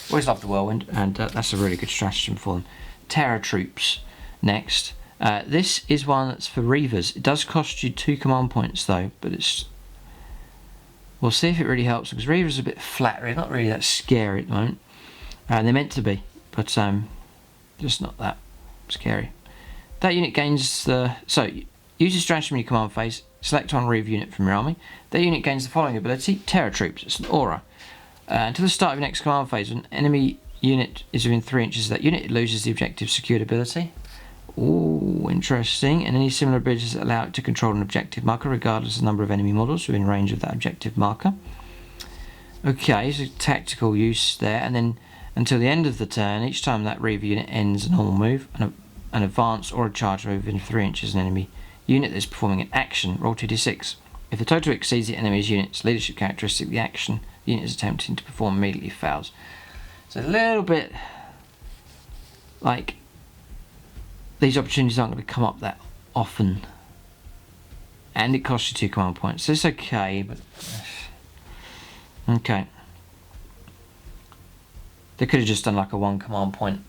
Always love the whirlwind, and that's a really good stratagem for them. Terror troops next. This is one that's for Reavers. It does cost you 2 command points though, but it's... We'll see if it really helps, because Reavers are a bit flat, really, not really that scary at the moment. And they're meant to be, but just not that scary. That unit gains the... So, use a stratagem in your command phase, select one Reaver unit from your army. That unit gains the following ability, Terror Troops. It's an aura. Until the start of your next command phase, when an enemy unit is within 3 inches of that unit, it loses the objective secured ability. Ooh, interesting. And any similar abilities that allow it to control an objective marker regardless of the number of enemy models within range of that objective marker. Okay, so tactical use there. And then until the end of the turn, each time that Reaver unit ends a normal move, an advance or a charge move within 3 inches of an enemy unit that is performing an action, roll 2d6. If the total exceeds the enemy's unit's leadership characteristic, the action the unit is attempting to perform immediately fails. So a little bit like these opportunities aren't going to come up that often, and it costs you 2 command points, so it's okay, but okay. They could have just done like a 1 command point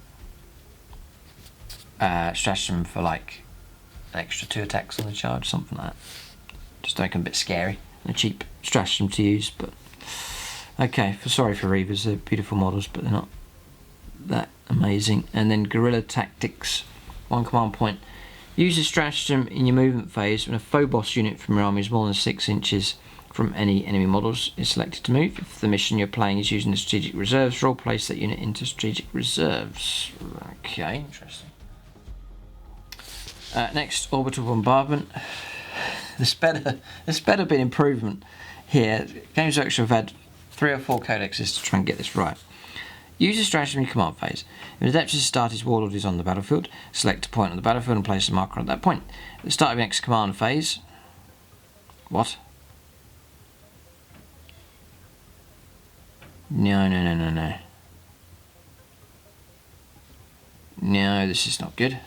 stratagem for like an extra 2 attacks on the charge, something like that. Just make them a bit scary and a cheap stratagem to use, but okay. Sorry for Reavers, they're beautiful models, but they're not that amazing. And then Guerrilla Tactics, 1 command point. Use a stratagem in your movement phase when a Phobos unit from your army is more than 6 inches from any enemy models is selected to move. If the mission you're playing is using the strategic reserves, roll place that unit into strategic reserves. Okay, interesting. Next, orbital bombardment. There's better be an improvement here. Games Workshop have had 3 or 4 codexes to try and get this right. Use a stratagem in your command phase. If the Detachment Astartes Warlord is on the battlefield, select a point on the battlefield and place a marker on that point. At the start of your next command phase... What? No. No, this is not good.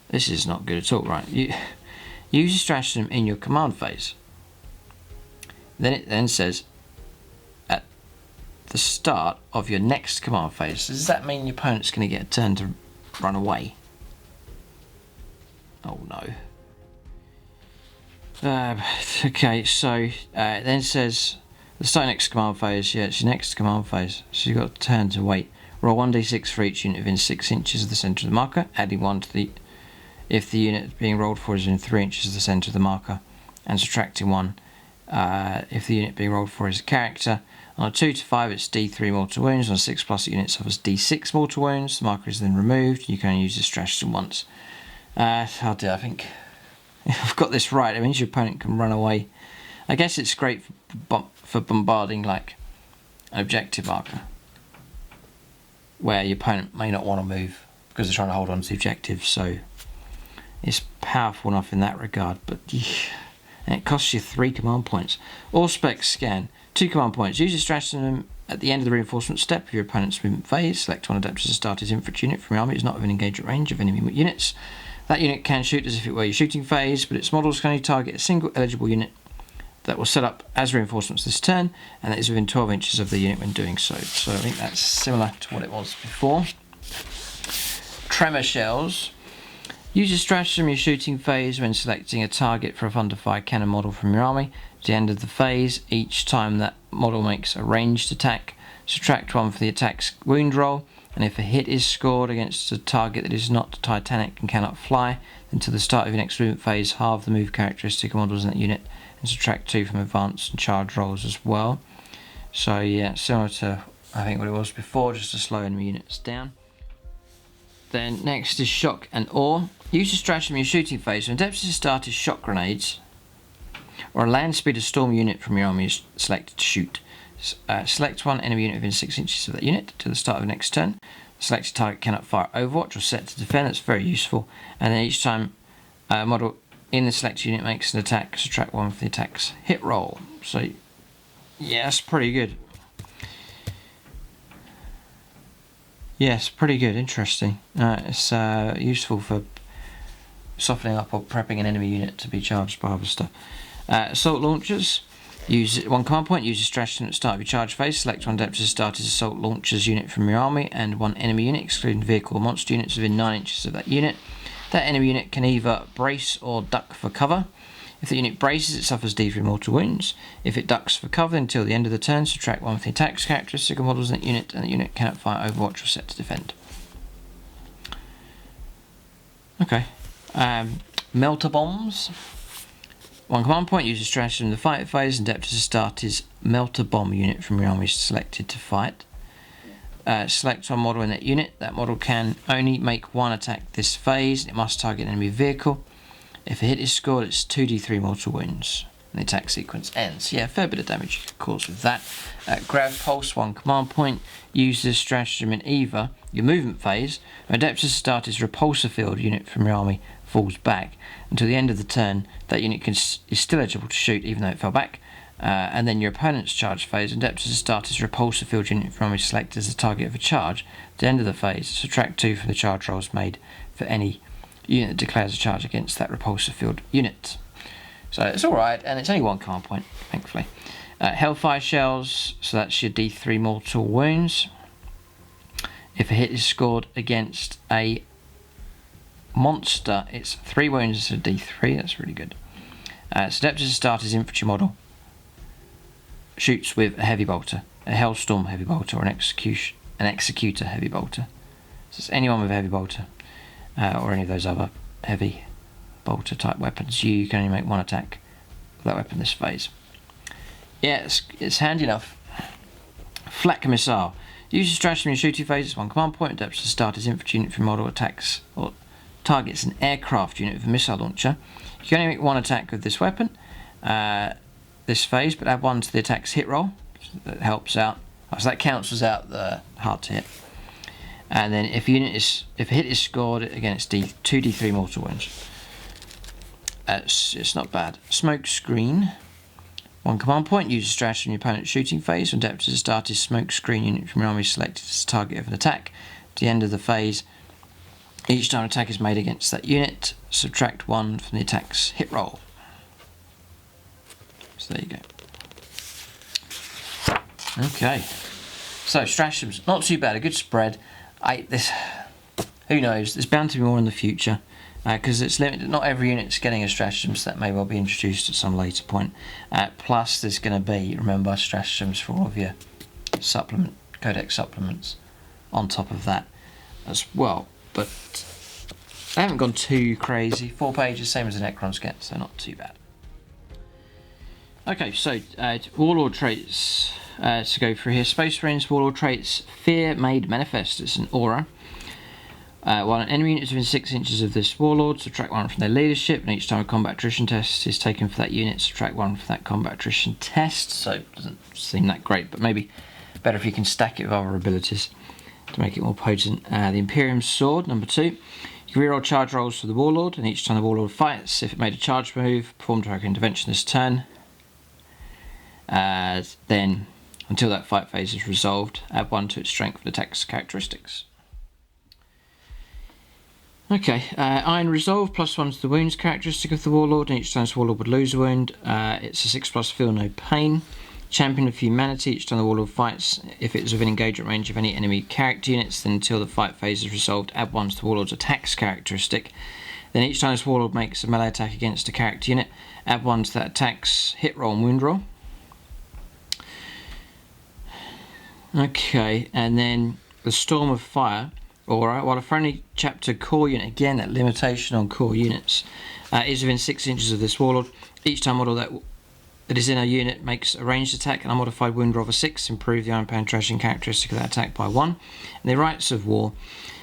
This is not good at all. Right, use a stratagem in your command phase. Then it then says at the start of your next command phase. Does that mean your opponent's going to get a turn to run away? Oh no. Okay, so it then says the start of next command phase. Yeah, it's your next command phase. So you've got a turn to wait. Roll 1d6 for each unit within 6 inches of the centre of the marker, adding 1 to the... if the unit being rolled for is within 3 inches of the centre of the marker, and subtracting 1 if the unit being rolled for is a character. On a 2 to 5 it's D3 mortal wounds, on a 6+ the unit suffers D6 mortal wounds, the marker is then removed, you can only use this stratagem once. Oh dear, I think if I've got this right, it means your opponent can run away. I guess it's great for bombarding like an objective marker, where your opponent may not want to move because they're trying to hold on to the objective, so it's powerful enough in that regard, but and it costs you 3 command points. Auspex Scan, 2 command points. Use a stratagem at the end of the reinforcement step of your opponent's movement phase. Select one Adeptus Astartes infantry unit from your army that is not within engagement range of enemy units. That unit can shoot as if it were your shooting phase, but its models can only target a single eligible unit that will set up as reinforcements this turn, and that is within 12 inches of the unit when doing so. So I think that's similar to what it was before. Tremor Shells. Use a stratagem in your shooting phase when selecting a target for a under-fire cannon model from your army. At the end of the phase, each time that model makes a ranged attack, subtract 1 for the attack's wound roll, and if a hit is scored against a target that is not Titanic and cannot fly, then to the start of your next movement phase, halve the move characteristic of models in that unit, and subtract 2 from advance and charge rolls as well. So yeah, similar to I think what it was before, just to slow enemy units down. Then next is Shock and Awe. Use a stratagem in your shooting phase when Adeptus Astartes shock grenades or a land speed of storm unit from your army is selected to shoot. Select one enemy unit within 6 inches of that unit to the start of the next turn. The selected target cannot fire Overwatch or set to defend. That's very useful. And then each time a model in the selected unit makes an attack, subtract 1 for the attack's hit roll. So, yeah, that's pretty good. Yes, pretty good. Interesting. It's useful for softening up or prepping an enemy unit to be charged by other stuff. Assault launchers. Use one command point. Use a stratagem at the start of your charge phase. Select one Adeptus Astartes assault launchers unit from your army and one enemy unit, excluding vehicle or monster units within 9 inches of that unit. That enemy unit can either brace or duck for cover. If the unit braces, it suffers D3 mortal wounds. If it ducks for cover until the end of the turn, subtract 1 from the attack's characteristic of models in that unit, and the unit cannot fire Overwatch or set to defend. Okay. Melter bombs. One command point, use a stratagem in the fight phase and Adeptus Astartes melter bomb unit from your army selected to fight. Select one model in that unit. That model can only make one attack this phase. It must target an enemy vehicle. If a hit is scored, it's 2d3 mortal wounds. And the attack sequence ends. Yeah, a fair bit of damage you could cause with that. Grav Pulse, one command point. Use this stratagem in either your movement phase. When Adeptus Astartes repulsor field unit from your army falls back. Until the end of the turn, that unit is still eligible to shoot even though it fell back. And then your opponent's charge phase, Adeptus Astartes repulsor field unit from army selected as the target of a charge. At the end of the phase, subtract 2 from the charge rolls made for any unit that declares a charge against that repulsor field unit. So it's alright, and it's only one command point, thankfully. Hellfire shells, so that's your D3 mortal wounds. If a hit is scored against a monster, it's 3 wounds instead of D3, that's really good. So Adeptus Astartes infantry model shoots with a heavy bolter, a Hellstorm heavy bolter, or an executor heavy bolter. So it's anyone with a heavy bolter, or any of those other heavy bolter type weapons. You can only make one attack with that weapon this phase. Yeah, it's handy enough. Flak missile. Use a stratagem in your shooting phase. One command point. Adeptus Astartes infantry unit from model attacks or targets an aircraft unit with a missile launcher. You can only make one attack with this weapon this phase, but add 1 to the attack's hit roll. So that helps out. So that cancels out the hard to hit. And then if a hit is scored, again it's 2d3 mortal wounds. It's not bad. Smoke screen. One command point, use a stratagem in your opponent's shooting phase. When Adeptus Astartes smoke screen unit from your army selected as the target of an attack. At the end of the phase, each time an attack is made against that unit, subtract 1 from the attack's hit roll. So there you go. Okay. So stratagems, not too bad, a good spread. Who knows? There's bound to be more in the future. Because it's limited, not every unit's getting a stratagem, so that may well be introduced at some later point. Plus, there's going to be, remember, stratagems for all of your Codex supplements on top of that as well. But they haven't gone too crazy. 4 pages, same as the Necrons get, so not too bad. Okay, so Warlord traits to go through here. Space Marines, Warlord traits, Fear Made Manifest. It's an aura. While an enemy unit is within 6 inches of this Warlord, subtract 1 from their leadership, and each time a combat attrition test is taken for that unit, subtract 1 from that combat attrition test. So it doesn't seem that great, but maybe better if you can stack it with other abilities to make it more potent. The Imperium Sword, number 2. You can reroll charge rolls for the Warlord, and each time the Warlord fights, if it made a charge move, performed a intervention this turn. Then, until that fight phase is resolved, add 1 to its strength and attack's characteristics. Okay, Iron Resolve, +1 to the wounds characteristic of the Warlord, and each time this Warlord would lose a wound, it's a 6+ feel no pain. Champion of Humanity, each time the Warlord fights, if it is within engagement range of any enemy character units, then until the fight phase is resolved, add 1 to the Warlord's attacks characteristic. Then each time this Warlord makes a melee attack against a character unit, add 1 to that attack's hit roll and wound roll. Okay, and then the Storm of Fire. Alright, while a friendly chapter core unit, again that limitation on core units, is within 6 inches of this Warlord, each time model that is in a unit makes a ranged attack and a modified wound roll of a 6, improve the iron penetration characteristic of that attack by 1. And the Rites of War,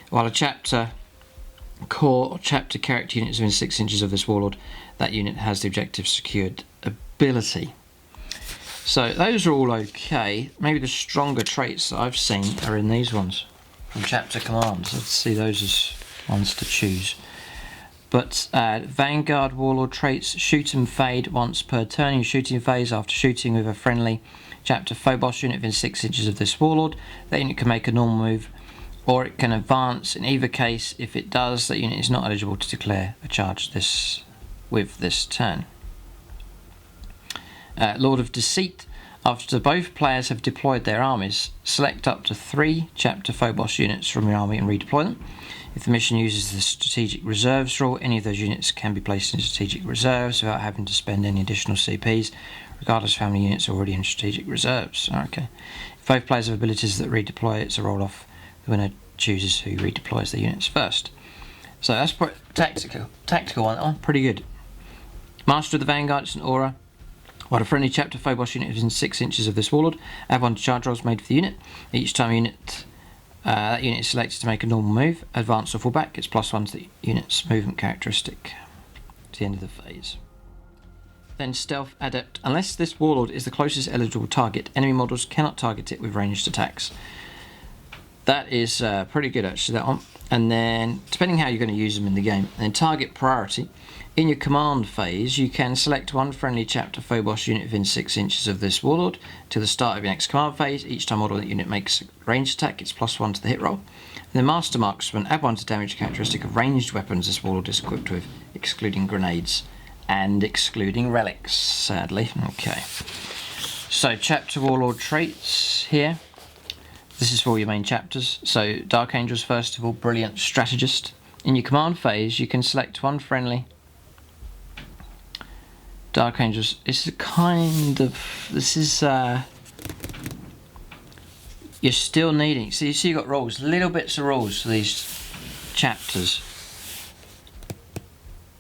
while a chapter core or chapter character unit is within 6 inches of this Warlord, that unit has the objective secured ability. So those are all okay. Maybe the stronger traits that I've seen are in these ones from chapter commands. I'd see those as ones to choose. But Vanguard Warlord traits: shoot and fade once per turn in shooting phase. After shooting with a friendly chapter Phobos unit within 6 inches of this Warlord, that unit can make a normal move, or it can advance. In either case, if it does, that unit is not eligible to declare a charge with this turn. Lord of Deceit: after both players have deployed their armies, select up to 3 chapter Phobos units from your army and redeploy them. If the mission uses the strategic reserves rule, any of those units can be placed in strategic reserves without having to spend any additional CPs, regardless of how many units are already in strategic reserves. Okay. If both players have abilities that redeploy, it's a roll off. The winner chooses who redeploys the units first. So that's tactical one. Oh, pretty good. Master of the Vanguard: it's an aura. While a friendly chapter Phobos unit is within 6 inches of this Warlord, add 1 to charge rolls made for the unit. Each time that unit is selected to make a normal move, advance or fall back, it's +1 to the unit's movement characteristic to the end of the phase. Then Stealth Adept: unless this Warlord is the closest eligible target, enemy models cannot target it with ranged attacks. That is pretty good actually, that one. And then, depending how you're going to use them in the game, then target priority. In your command phase, you can select 1 friendly chapter Phobos unit within 6 inches of this Warlord to the start of your next command phase. Each time model that unit makes a ranged attack, it's +1 to the hit roll. And then Master Marksman: add 1 to damage characteristic of ranged weapons this Warlord is equipped with, excluding grenades and excluding relics, sadly. Okay. So chapter Warlord traits here. This is for all your main chapters. So Dark Angels, first of all, brilliant strategist. In your command phase, you can select 1 friendly Dark Angels. You're still needing, so you see you've got rules, little bits of rules for these chapters.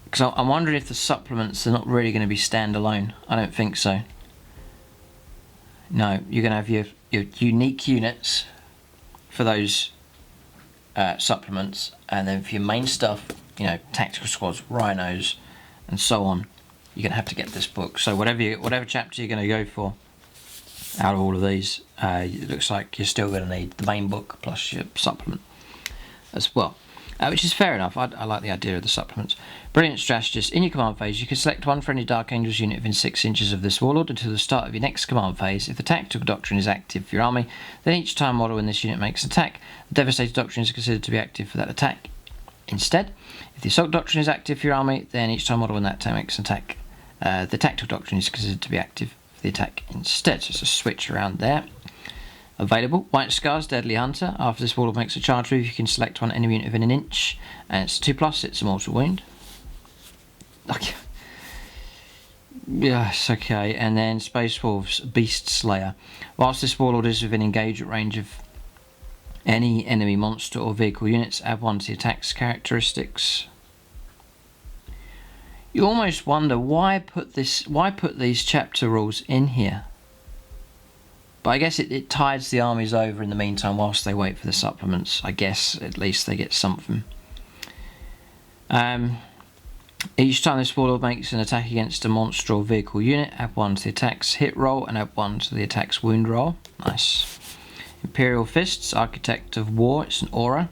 Because I'm wondering if the supplements are not really going to be standalone. I don't think so. No, you're going to have your unique units for those supplements, and then for your main stuff, tactical squads, rhinos, and so on, you're going to have to get this book. So whatever chapter you're going to go for out of all of these, it looks like you're still going to need the main book plus your supplement as well. Which is fair enough. I like the idea of the supplements. Brilliant strategist: in your command phase, you can select 1 friendly Dark Angels unit within 6 inches of this Warlord until the start of your next command phase. If the Tactical Doctrine is active for your army, then each time model in this unit makes an attack, the Devastator Doctrine is considered to be active for that attack. Instead, if the Assault Doctrine is active for your army, then each time model in that attack makes an attack, the Tactical Doctrine is considered to be active for the attack instead. So it's a switch around there. Available: White Scars, Deadly Hunter. After this Warlord makes a charge move, you can select 1 enemy unit within 1 inch, and it's 2+, it's a mortal wound. Okay. Yes, okay. And then Space Wolves, Beast Slayer. Whilst this Warlord is within engagement range of any enemy monster or vehicle units, add 1 to the attack's characteristics. You almost wonder why put these chapter rules in here. But I guess it tides the armies over in the meantime whilst they wait for the supplements. I guess at least they get something. Each time this Warlord makes an attack against a monster or vehicle unit, add 1 to the attack's hit roll and add 1 to the attack's wound roll. Nice. Imperial Fists, Architect of War, it's an aura.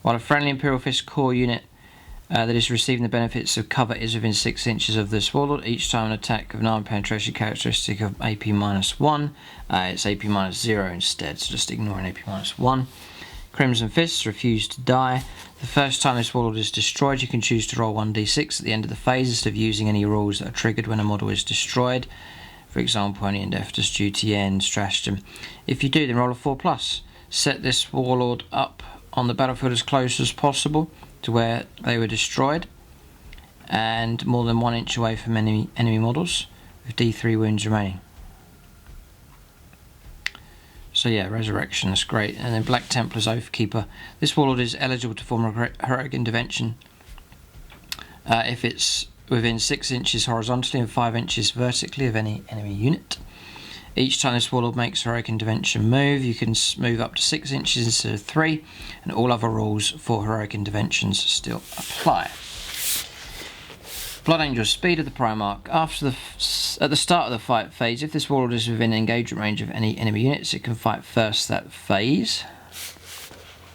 While a friendly Imperial Fist core unit that is receiving the benefits of cover is within 6 inches of this Warlord, each time an attack of an arm penetration characteristic of AP -1, it's AP -0 instead, so just ignoring AP -1. Crimson Fists, refuse to die. The first time this Warlord is destroyed, you can choose to roll 1d6 at the end of the phase instead of using any rules that are triggered when a model is destroyed. For example, only Indeftus, Duty End, Stratagem. If you do, then roll a 4+. Set this Warlord up on the battlefield as close as possible to where they were destroyed, and more than 1 inch away from enemy models, with D3 wounds remaining. So yeah, Resurrection, that's great. And then Black Templar's Oathkeeper. This Warlord is eligible to form a heroic intervention if it's within 6 inches horizontally and 5 inches vertically of any enemy unit. Each time this Warlord makes a heroic intervention move, you can move up to 6 inches instead of 3, and all other rules for heroic interventions still apply. Blood Angel, Speed of the Primarch. After At the start of the fight phase, if this warlord is within engagement range of any enemy units, it can fight first that phase.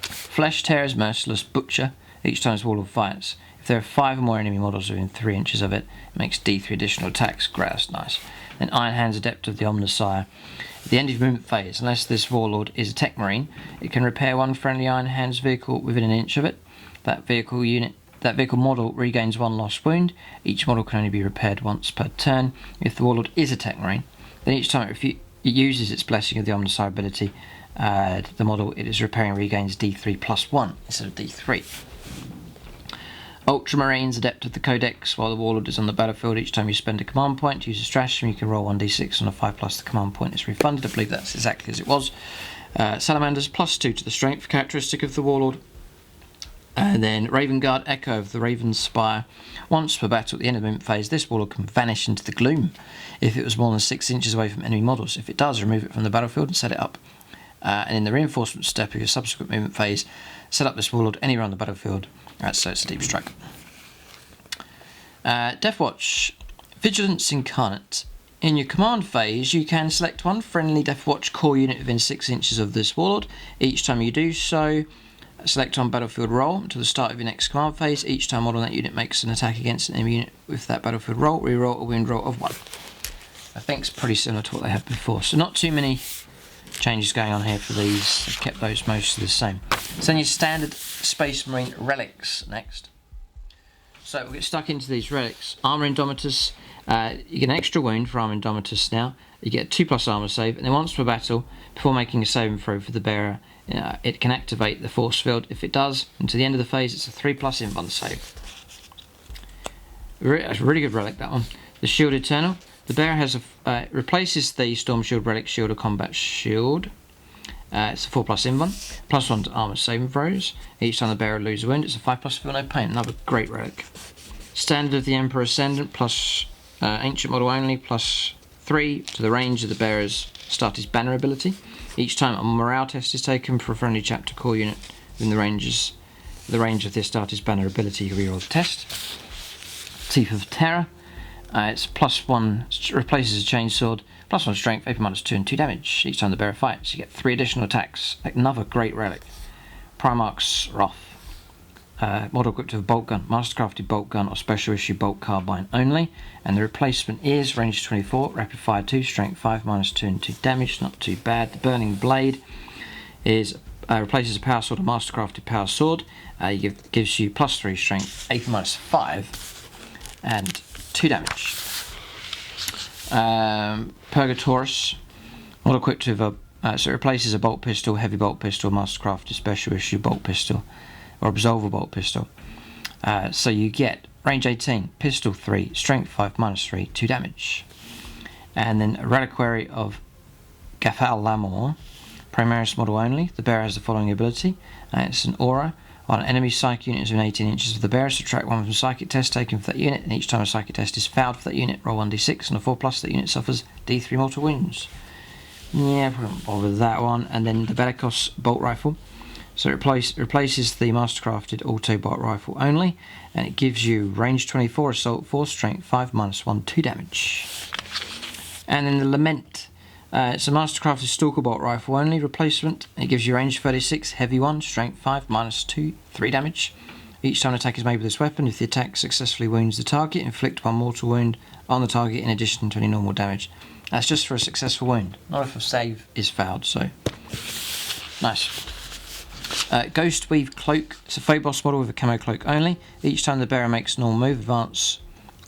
Flesh Tearer's Merciless Butcher. Each time this warlord fights, if there are 5 or more enemy models within 3 inches of it, it makes D3 additional attacks. Great, that's nice. Then Iron Hands, Adept of the Omnissiah. At the end of movement phase, unless this warlord is a tech marine, it can repair one friendly Iron Hands vehicle within an inch of it. That vehicle model regains 1 lost wound. Each model can only be repaired once per turn. If the warlord is a tech marine, then each time it uses its Blessing of the Omnissiah ability, the model it is repairing regains D3 plus 1 instead of D3. Ultramarines, Adept of the Codex. While the warlord is on the battlefield, each time you spend a command point to use a stratagem, you can roll 1d6 on a 5 plus the command point is refunded. I believe that's exactly as it was. Salamanders, plus 2 to the strength characteristic of the warlord. And then Raven Guard, Echo of the Raven Spire. Once per battle at the end of the movement phase, this warlord can vanish into the gloom if it was more than 6 inches away from enemy models. If it does, remove it from the battlefield and set it up. And in the reinforcement step of your subsequent movement phase, set up this warlord anywhere on the battlefield. So it's a deep strike. Deathwatch, Vigilance Incarnate. In your command phase, you can select one friendly Deathwatch core unit within 6 inches of this warlord. Each time you do so, select on battlefield roll until the start of your next command phase. Each time model on that unit makes an attack against an enemy unit with that battlefield roll, reroll a wound roll of 1. I think it's pretty similar to what they had before, so not too many changes going on here for these. I've kept those mostly the same. So then your standard Space Marine relics next. So we'll get stuck into these relics. Armor Indomitus, you get an extra wound for Armor Indomitus now. You get a 2+ armor save, and then once per battle, before making a saving throw for the bearer, it can activate the force field. If it does, until the end of the phase, it's a 3+ invuln save. That's a really good relic, that one. The Shield Eternal. The bearer has replaces the Storm Shield Relic Shield or Combat Shield. It's a 4+ invuln, +1 to armor saving throws. Each time the bearer loses a wound, it's a 5+ feel no pain. Another great relic. Standard of the Emperor Ascendant, plus ancient model only, +3 to the range of the bearer's Astartes banner ability. Each time a morale test is taken for a friendly chapter core unit within the range of the Astartes banner ability, you reroll the test. Teeth of Terror. It's +1, replaces a chainsword, +1 strength, AP -2 and 2 damage. Each time the bearer fights, you get 3 additional attacks. Another great relic. Primarch's Wrath. Model equipped with a bolt gun, mastercrafted bolt gun or special issue bolt carbine only. And the replacement is range 24, rapid fire 2, strength 5, -2 and 2 damage. Not too bad. The Burning Blade is replaces a power sword or mastercrafted power sword. Gives you +3 strength, AP -5 and 2 damage. Purgatorus, model equipped with so it replaces a bolt pistol, heavy bolt pistol, mastercrafted special issue bolt pistol, or absolver bolt pistol. So you get range 18, pistol 3, strength 5, -3, 2 damage. And then a reliquary of Gathal Lamor, Primaris model only. The bearer has the following ability. It's an aura. On an enemy psychic unit is within 18 inches of the bearer, subtract 1 from psychic test taken for that unit, and each time a psychic test is failed for that unit, roll 1d6, and a 4+, that unit suffers D3 mortal wounds. Yeah, probably won't bother with that one. And then the Bellicos bolt rifle. So it replaces the mastercrafted auto bolt rifle only, and it gives you range 24, assault 4, strength 5, -1, 2 damage. And then the Lament. It's a mastercrafted stalker bolt rifle only replacement. It gives you range 36, heavy 1, strength 5, -2, 3 damage. Each time an attack is made with this weapon, if the attack successfully wounds the target, inflict 1 mortal wound on the target in addition to any normal damage. That's just for a successful wound, not if a save is failed, so nice. Ghost Weave Cloak. It's a Phobos model with a camo cloak only. Each time the bearer makes a normal move, advance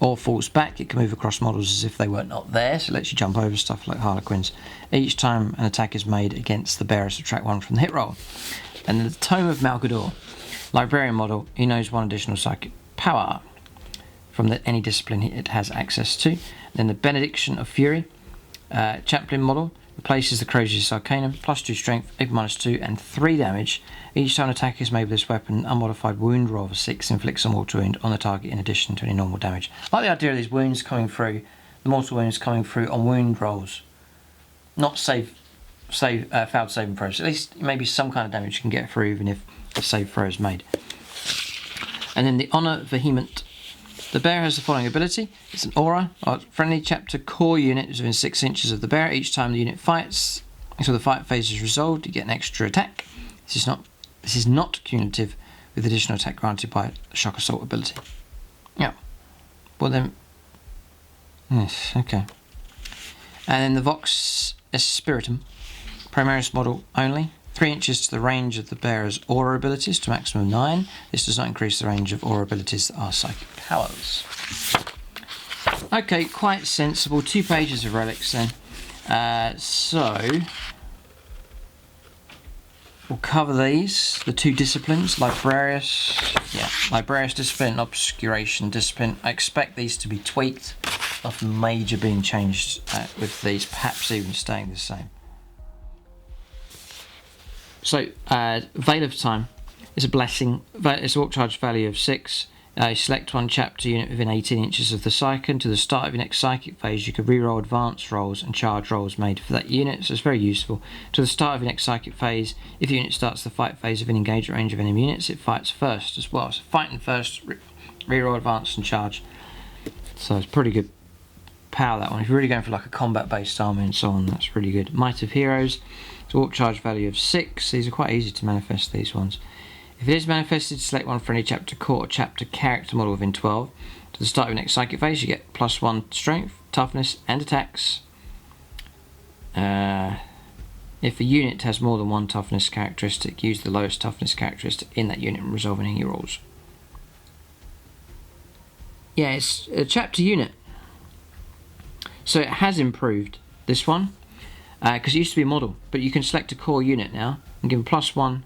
or falls back, it can move across models as if they were not there, so it lets you jump over stuff like Harlequins. Each time an attack is made against the bearer, subtract 1 from the hit roll. And then the Tome of Malgador, Librarian model, he knows 1 additional psychic power from any discipline it has access to. Then the Benediction of Fury, Chaplain model, replaces the Crozius Arcanum, +2 strength, AP -2 and 3 damage. Each time an attack is made with this weapon, unmodified wound roll of 6 inflicts a mortal wound on the target in addition to any normal damage. I like the idea of these wounds coming through, the mortal wounds coming through on wound rolls, not failed saving throws. At least maybe some kind of damage you can get through even if a save throw is made. And then the Honor Vehement. The bearer has the following ability. It's an aura. Friendly chapter core unit is within 6 inches of the bearer. Each time the unit fights, until the fight phase is resolved, you get an extra attack. This is not cumulative with additional attack granted by shock assault ability. Yeah. Well then. Yes. Okay. And then the Vox Espiritum, Primaris model only. 3 inches to the range of the bearer's aura abilities to maximum 9. This does not increase the range of aura abilities that are psychic powers. Okay, quite sensible. 2 pages of relics then. So we'll cover these. The 2 disciplines, Librarius Discipline and Obscuration Discipline. I expect these to be tweaked. Nothing major being changed with these, perhaps even staying the same. So, Veil of Time is a blessing. It's a walk charge value of 6. You select one chapter unit within 18 inches of the psychic. Until the start of your next psychic phase, you can reroll advanced rolls and charge rolls made for that unit, so it's very useful. To the start of your next psychic phase, if your unit starts the fight phase within engagement range of enemy units, it fights first as well. So fighting first, reroll advanced and charge. So it's pretty good power, that one. If you're really going for like a combat based army and so on, that's really good. Might of Heroes. It's a walk charge value of 6. These are quite easy to manifest, these ones. If it is manifested, select one friendly chapter core or chapter character model within 12. To the start of your next psychic phase, you get +1 strength, toughness, and attacks. If a unit has more than 1 toughness characteristic, use the lowest toughness characteristic in that unit and resolve any rolls. Yeah, it's a chapter unit. So it has improved, this one. Because it used to be a model, but you can select a core unit now and give them +1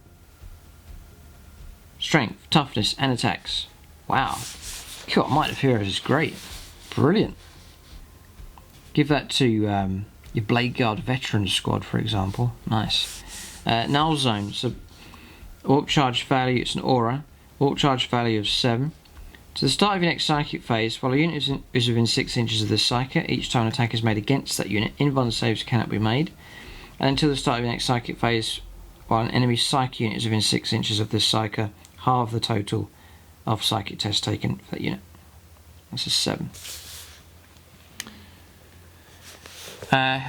strength, toughness, and attacks. Wow. God, Might of Heroes is great. Brilliant. Give that to your Blade Guard veteran squad, for example. Nice. Null Zone. So, walk charge value, it's an aura. Walk charge value of 7. To the start of your next psychic phase, while a unit is within 6 inches of the psychic, each time an attack is made against that unit, invuln saves cannot be made. And until the start of your next psychic phase, while an enemy psychic unit is within 6 inches of this psychic, halve the total of psychic tests taken for that unit. That's a 7.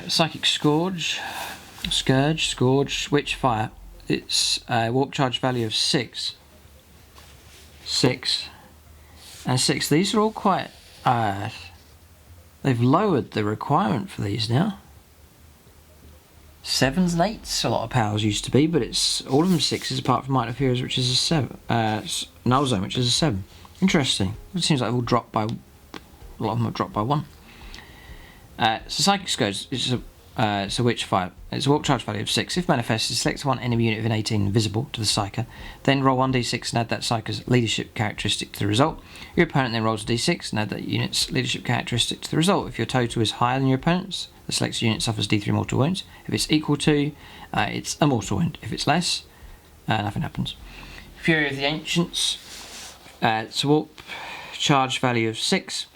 Psychic Scourge, Witchfire. It's a warp charge value of 6. 6. And 6. These are all quite... they've lowered the requirement for these now. 7s and 8s, a lot of powers used to be, but it's all of them 6s apart from Might of Heroes, which is a 7. Null Zone, which is a 7. Interesting. It seems like they've all dropped by... A lot of them have dropped by 1. So Psychic Scourge is it's a Witchfire. It's a warp charge value of 6. If manifested, select one enemy unit within 18 visible to the Psyker. Then roll 1d6 and add that Psyker's leadership characteristic to the result. Your opponent then rolls a d6 and add that unit's leadership characteristic to the result. If your total is higher than your opponent's, the selected unit suffers d3 mortal wounds. If it's equal to, it's a mortal wound. If it's less, nothing happens. Fury of the Ancients. It's a warp charge value of 6.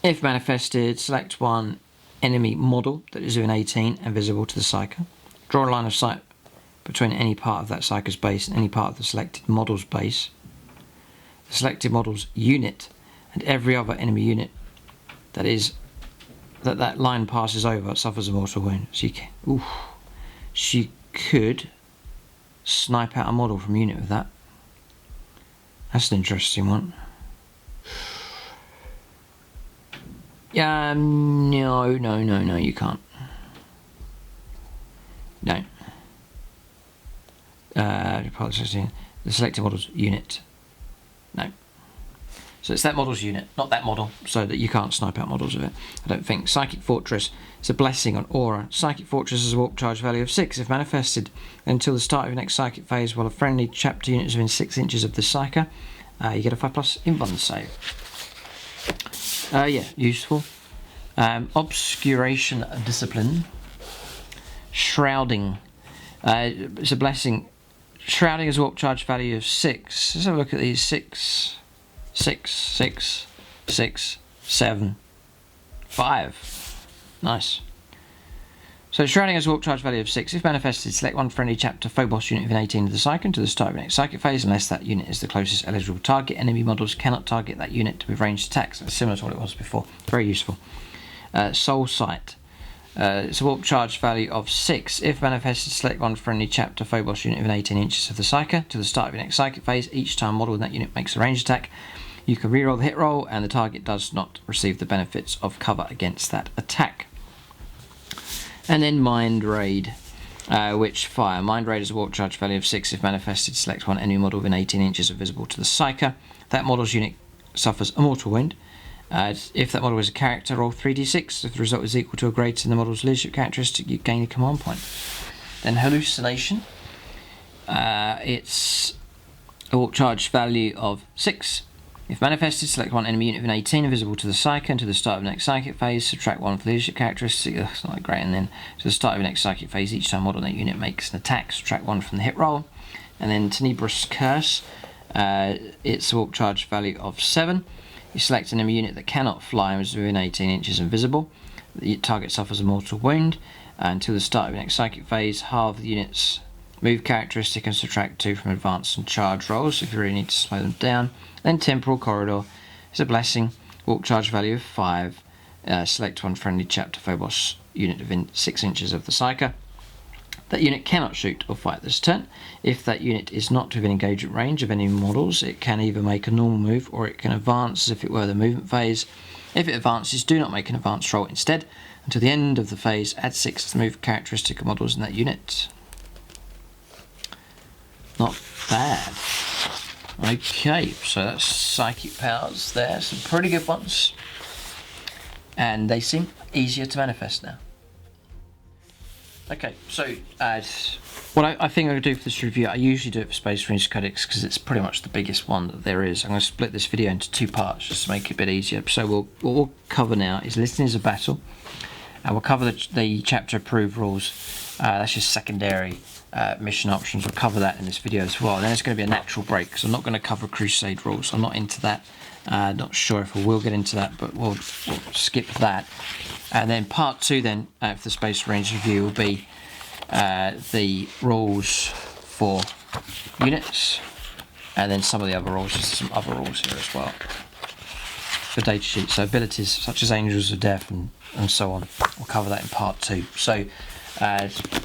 If manifested, select one enemy model that is within 18 and visible to the Psyker. Draw a line of sight between any part of that Psyker's base and any part of the selected model's base, the selected model's unit, and every other enemy unit that line passes over suffers a mortal wound. She could snipe out a model from unit with that. That's an interesting one. No, you can't. No. The selected model's unit. No. So it's that model's unit, not that model, so that you can't snipe out models of it, I don't think. Psychic Fortress is a blessing on aura. Psychic Fortress has a warp charge value of 6 if manifested until the start of your next psychic phase while a friendly chapter unit is within 6 inches of the Psyker. You get a 5+ invuln save. Yeah, useful. Obscuration Discipline. Shrouding. It's a blessing. Shrouding has a warp charge value of 6. Let's have a look at these. 6, 6, 6, 6, 7, 5. Nice. So Shrouding has a warp charge value of 6. If manifested, select one friendly chapter Phobos unit within 18 of the cycle until the start of the next psychic phase, unless that unit is the closest eligible target. Enemy models cannot target that unit with ranged attacks. That's similar to what it was before. Very useful. Soul Sight. It's a warp charge value of 6. If manifested, select one friendly chapter Phobos unit within 18 inches of the psyker to the start of the next psychic phase. Each time a model in that unit makes a ranged attack, you can reroll the hit roll, and the target does not receive the benefits of cover against that attack. And then Mind Raid, which fire. Mind Raid is a warp charge value of 6. If manifested, select one enemy model within 18 inches of visible to the psyker. That model's unit suffers a mortal wound. If that model is a character, roll 3d6. If the result is equal to or greater than the model's leadership characteristic, you gain a command point. Then Hallucination. It's a warp charge value of 6. If manifested, select one enemy unit within 18 visible to the psyker until the start of the next psychic phase. Subtract one for the leadership characteristic. That's not great. And then to the start of the next psychic phase, each time model in that unit makes an attack, subtract one from the hit roll. And then Tenebrous Curse. It's a warp charge value of 7. You select an enemy unit that cannot fly and is within 18 inches and visible. The target suffers a mortal wound. Until the start of the next psychic phase, halve the unit's move characteristic and subtract 2 from advanced and charge rolls if you really need to slow them down. Then Temporal Corridor is a blessing, warp charge value of 5. Select one friendly chapter Phobos unit within 6 inches of the psyker. That unit cannot shoot or fight this turn. If that unit is not within engagement range of any models, it can either make a normal move or it can advance as if it were the movement phase. If it advances, do not make an advance roll instead. Until the end of the phase, add 6 to the move characteristic of models in that unit. Not bad. Okay, so that's psychic powers there, some pretty good ones. And they seem easier to manifest now. Okay, so what I think I'm going to do for this review, I usually do it for Space Marine Codex because it's pretty much the biggest one that there is. I'm going to split this video into 2 parts just to make it a bit easier. So what we'll cover now is Litanies of Battle, and we'll cover the chapter approved rules. That's just secondary mission options. We'll cover that in this video as well. And then it's going to be a natural break because I'm not going to cover Crusade rules. I'm not into that. Not sure if we will get into that, but we'll skip that. And then part 2 then for the Space Marines review will be the rules for units, and then some of the other rules. There's some other rules here as well for data sheets. So abilities such as Angels of Death and so on. We'll cover that in part 2. So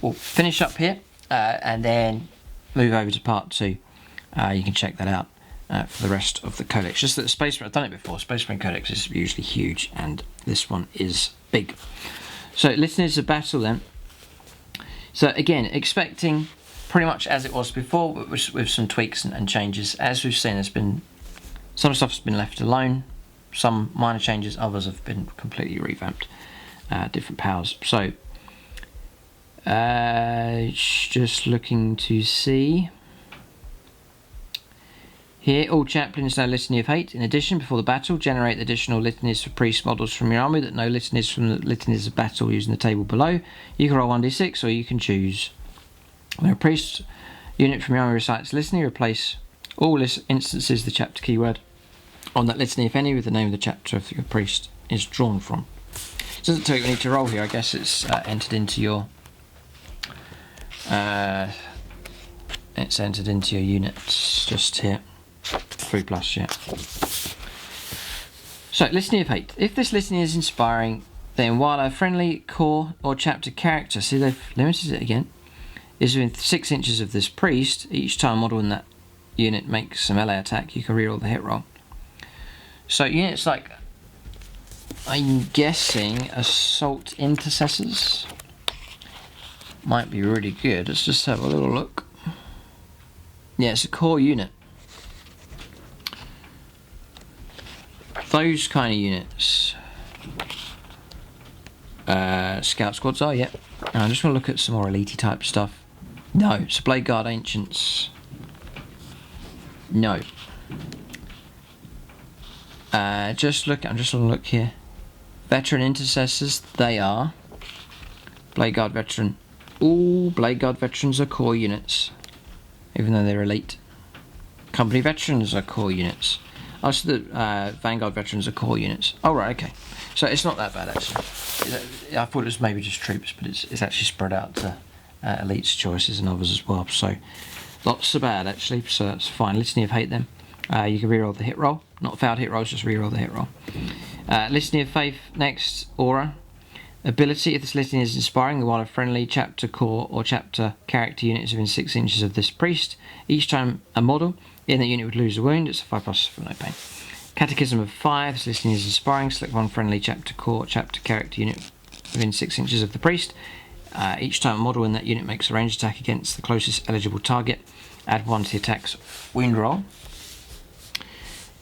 we'll finish up here and then move over to part 2. You can check that out for the rest of the Codex. Just that the Space Marine, I've done it before, Space Marine Codex is usually huge and this one is big. So Litanies of Battle then. So again, expecting pretty much as it was before, but with some tweaks and changes. As we've seen, there's been some stuff's been left alone, some minor changes, others have been completely revamped, different powers. So just looking to see. Here, all chaplains know Litany of Hate. In addition, before the battle, generate additional litanies for priest models from your army that know litanies from the Litanies of Battle using the table below. You can roll 1d6 or you can choose. When a priest unit from your army recites litany, replace all instances the chapter keyword on that litany, if any, with the name of the chapter of your priest is drawn from. It doesn't tell you what you need to roll here. I guess it's entered into your units just here. 3+, yeah. So, Litany of Hate. If this litany is inspiring, then while a friendly core or chapter character, see they've limited it again, is within 6 inches of this priest, each time a model in that unit makes a melee attack, you can reroll the hit roll. So units like, I'm guessing, Assault Intercessors might be really good. Let's just have a little look. Yeah, it's a core unit. Those kind of units, Scout Squads are, yeah. I just want to look at some more elite type stuff. No, so Blade Guard Ancients. No. I'm just going to look here. Veteran Intercessors, they are. Blade Guard Veteran. Ooh, Blade Guard Veterans are core units, even though they're elite. Company Veterans are core units. Oh, so the Vanguard veterans are core units. Oh, right, okay. So it's not that bad, actually. I thought it was maybe just troops, but it's actually spread out to elites choices and others as well. So lots of bad, actually, so that's fine. Litany of Hate then. You can reroll the hit roll. Not failed hit rolls, just reroll the hit roll. Litany of Faith next, Aura. Ability, if this litany is inspiring, while a friendly chapter core or chapter character unit is within 6 inches of this priest, each time a model in that unit would lose a wound, it's a 5+ for no pain. Catechism of Fire, if this litany is inspiring, select one friendly chapter core or chapter character unit within 6 inches of the priest. Each time a model in that unit makes a ranged attack against the closest eligible target, add 1 to the attack's wound roll.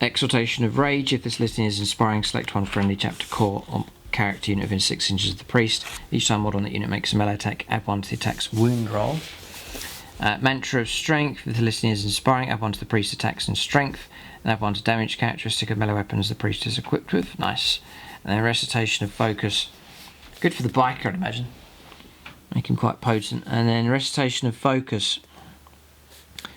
Exhortation of Rage, if this litany is inspiring, select one friendly chapter core or character unit within 6 inches of the priest. Each time a model in that unit makes a melee attack, add 1 to the attack's wound roll. Mantra of Strength, if the litany is inspiring, add 1 to the priest's attacks and strength, and add 1 to damage characteristic of melee weapons the priest is equipped with. Nice. And then Recitation of Focus, good for the biker, I'd imagine. Make him quite potent. And then Recitation of Focus,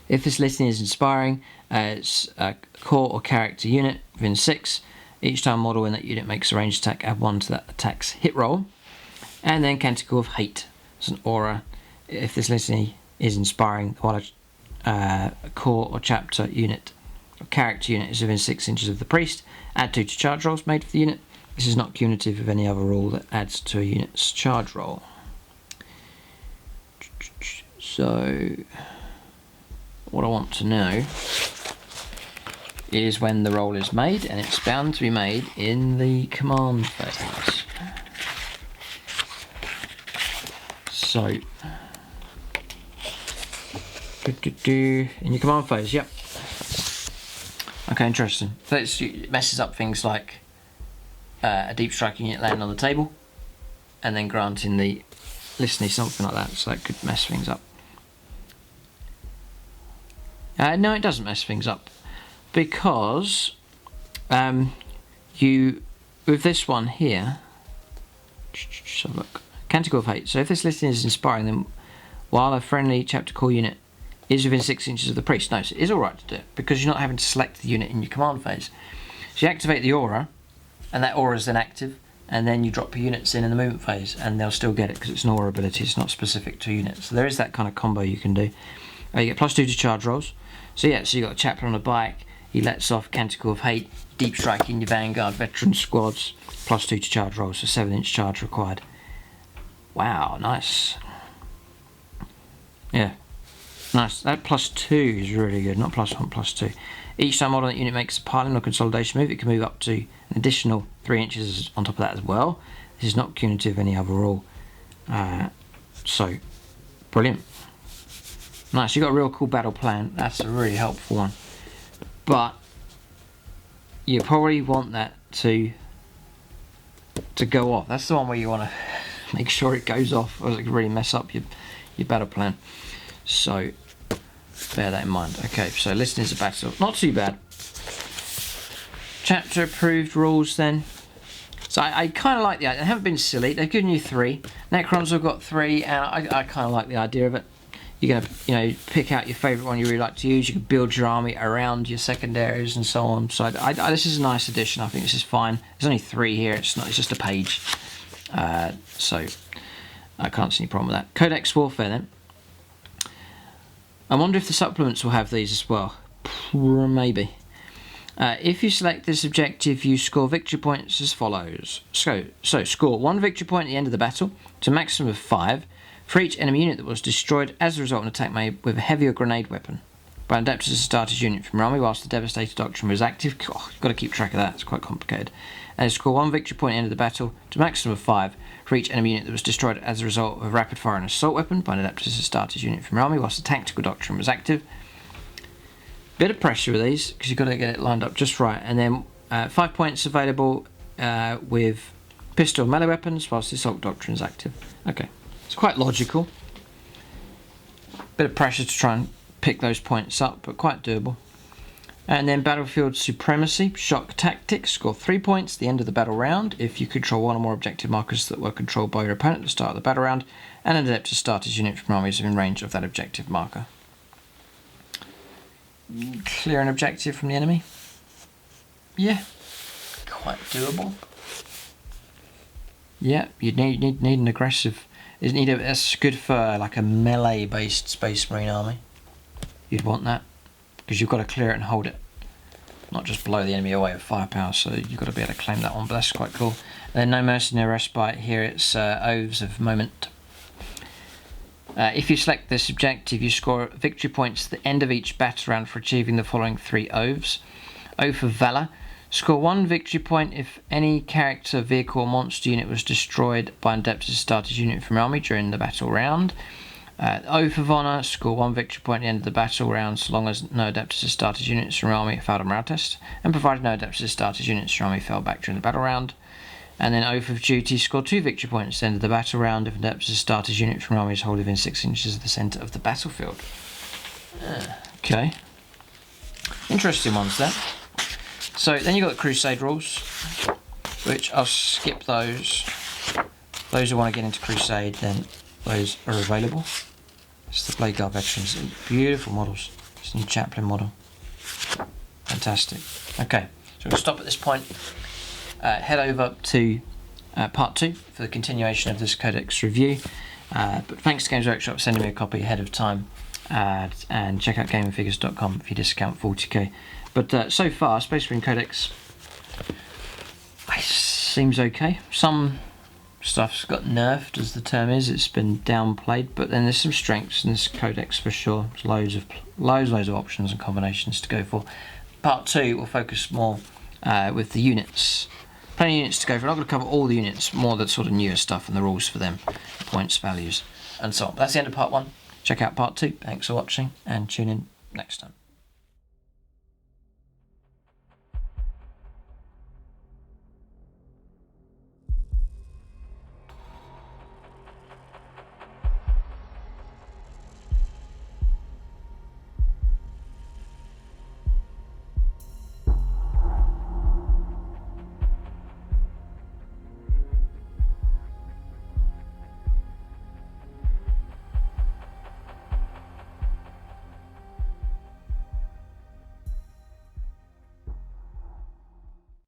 if this litany is inspiring, it's a core or character unit within 6. Each time a model in that unit makes a ranged attack, add 1 to that attack's hit roll. And then Canticle of Hate. It's an aura. If this litany is inspiring, while a core or chapter unit or character unit is within 6 inches of the priest, add 2 to charge rolls made for the unit. This is not cumulative of any other rule that adds to a unit's charge roll. So, what I want to know is when the roll is made, and it's bound to be made in the command phase. So, in your command phase, yep. Okay, interesting. So it messes up things like a deep striking unit landing on the table, and then granting the listening, something like that. So that could mess things up. No, it doesn't mess things up, because you, with this one here, so look, Canticle of Hate. So if this listing is inspiring, then while a friendly chapter core unit is within 6 inches of the priest, no, so it is alright to do it, because you're not having to select the unit in your command phase. So you activate the aura, and that aura is then active, and then you drop your units in the movement phase, and they'll still get it, because it's an aura ability, it's not specific to units. So there is that kind of combo you can do. You get +2 to charge rolls. So yeah, so you got a chaplain on a bike, he lets off Canticle of Hate, deep strike in your Vanguard veteran squads, +2 to charge rolls, so 7-inch charge required. Wow, nice. Yeah, nice. That +2 is really good, not +1, +2. Each time model that unit makes a piling or consolidation move, it can move up to an additional 3 inches on top of that as well. This is not cumulative of any other rule. So, brilliant. Nice, you got a real cool battle plan. That's a really helpful one. But you probably want that to go off. That's the one where you want to make sure it goes off, or it can really mess up your battle plan. So bear that in mind. Okay, so listeners of battle, not too bad. Chapter approved rules then. So I kind of like the idea. They haven't been silly. They've given you 3. Necrons have got 3, and I kind of like the idea of it. You're going to pick out your favourite one you really like to use. You can build your army around your secondaries and so on. So this is a nice addition. I think this is fine. There's only 3 here. It's just a page. So I can't see any problem with that. Codex Warfare then. I wonder if the supplements will have these as well. Maybe. If you select this objective, you score victory points as follows. So score 1 victory point at the end of the battle to a maximum of 5. For each enemy unit that was destroyed as a result of an attack made with a heavy or grenade weapon by an adapted as a starter's unit from your army whilst the Devastator Doctrine was active. Oh, you've got to keep track of that, it's quite complicated. And score 1 victory point at the end of the battle to a maximum of 5 for each enemy unit that was destroyed as a result of a rapid fire and assault weapon by an adapted as a starter's unit from your army whilst the Tactical Doctrine was active. Bit of pressure with these, because you've got to get it lined up just right. And then 5 points available with pistol and melee weapons whilst the assault doctrine is active. Okay. It's quite logical. Bit of pressure to try and pick those points up, but quite doable. And then Battlefield Supremacy, Shock Tactics, score 3 points at the end of the battle round if you control 1 or more objective markers that were controlled by your opponent at the start of the battle round, and an adapted starter's unit from armies within range of that objective marker. Clear an objective from the enemy. yeah, quite doable. Yeah, you need an aggressive. That's good for like a melee-based Space Marine army. You'd want that because you've got to clear it and hold it, not just blow the enemy away with firepower. So you've got to be able to claim that one. But that's quite cool. And then no mercy, no respite. Here it's Oaths of Moment. If you select this objective, you score victory points at the end of each battle round for achieving the following 3 oaths. Oath of Valor. Score 1 victory point if any character, vehicle or monster unit was destroyed by an Adeptus Astartes unit from your army during the battle round. Oath of Honor. Score 1 victory point at the end of the battle round so long as no Adeptus Astartes units from your army failed a morale test, and provided no Adeptus Astartes units from your army fell back during the battle round. And then Oath of Duty, score 2 victory points at the end of the battle round if an Adeptus Astartes unit from your army is held within 6 inches of the centre of the battlefield. Okay. Interesting ones there. So then you've got the Crusade rules, which I'll skip those. Those who want to get into Crusade, then those are available. It's the Blade Guard Veterans. Beautiful models. It's a new Chaplain model. Fantastic. Okay, so we'll stop at this point. Head over to part 2 for the continuation of this Codex review. But thanks to Games Workshop for sending me a copy ahead of time. And check out gamingfigures.com if you discount 40k. But so far, Space Marine Codex seems okay. Some stuff's got nerfed, as the term is. It's been downplayed, but then there's some strengths in this Codex for sure. There's loads of options and combinations to go for. Part 2 will focus more with the units. Plenty of units to go for. I'm not going to cover all the units, more the sort of newer stuff and the rules for them, points, values, and so on. But that's the end of part 1. Check out part 2. Thanks for watching, and tune in next time.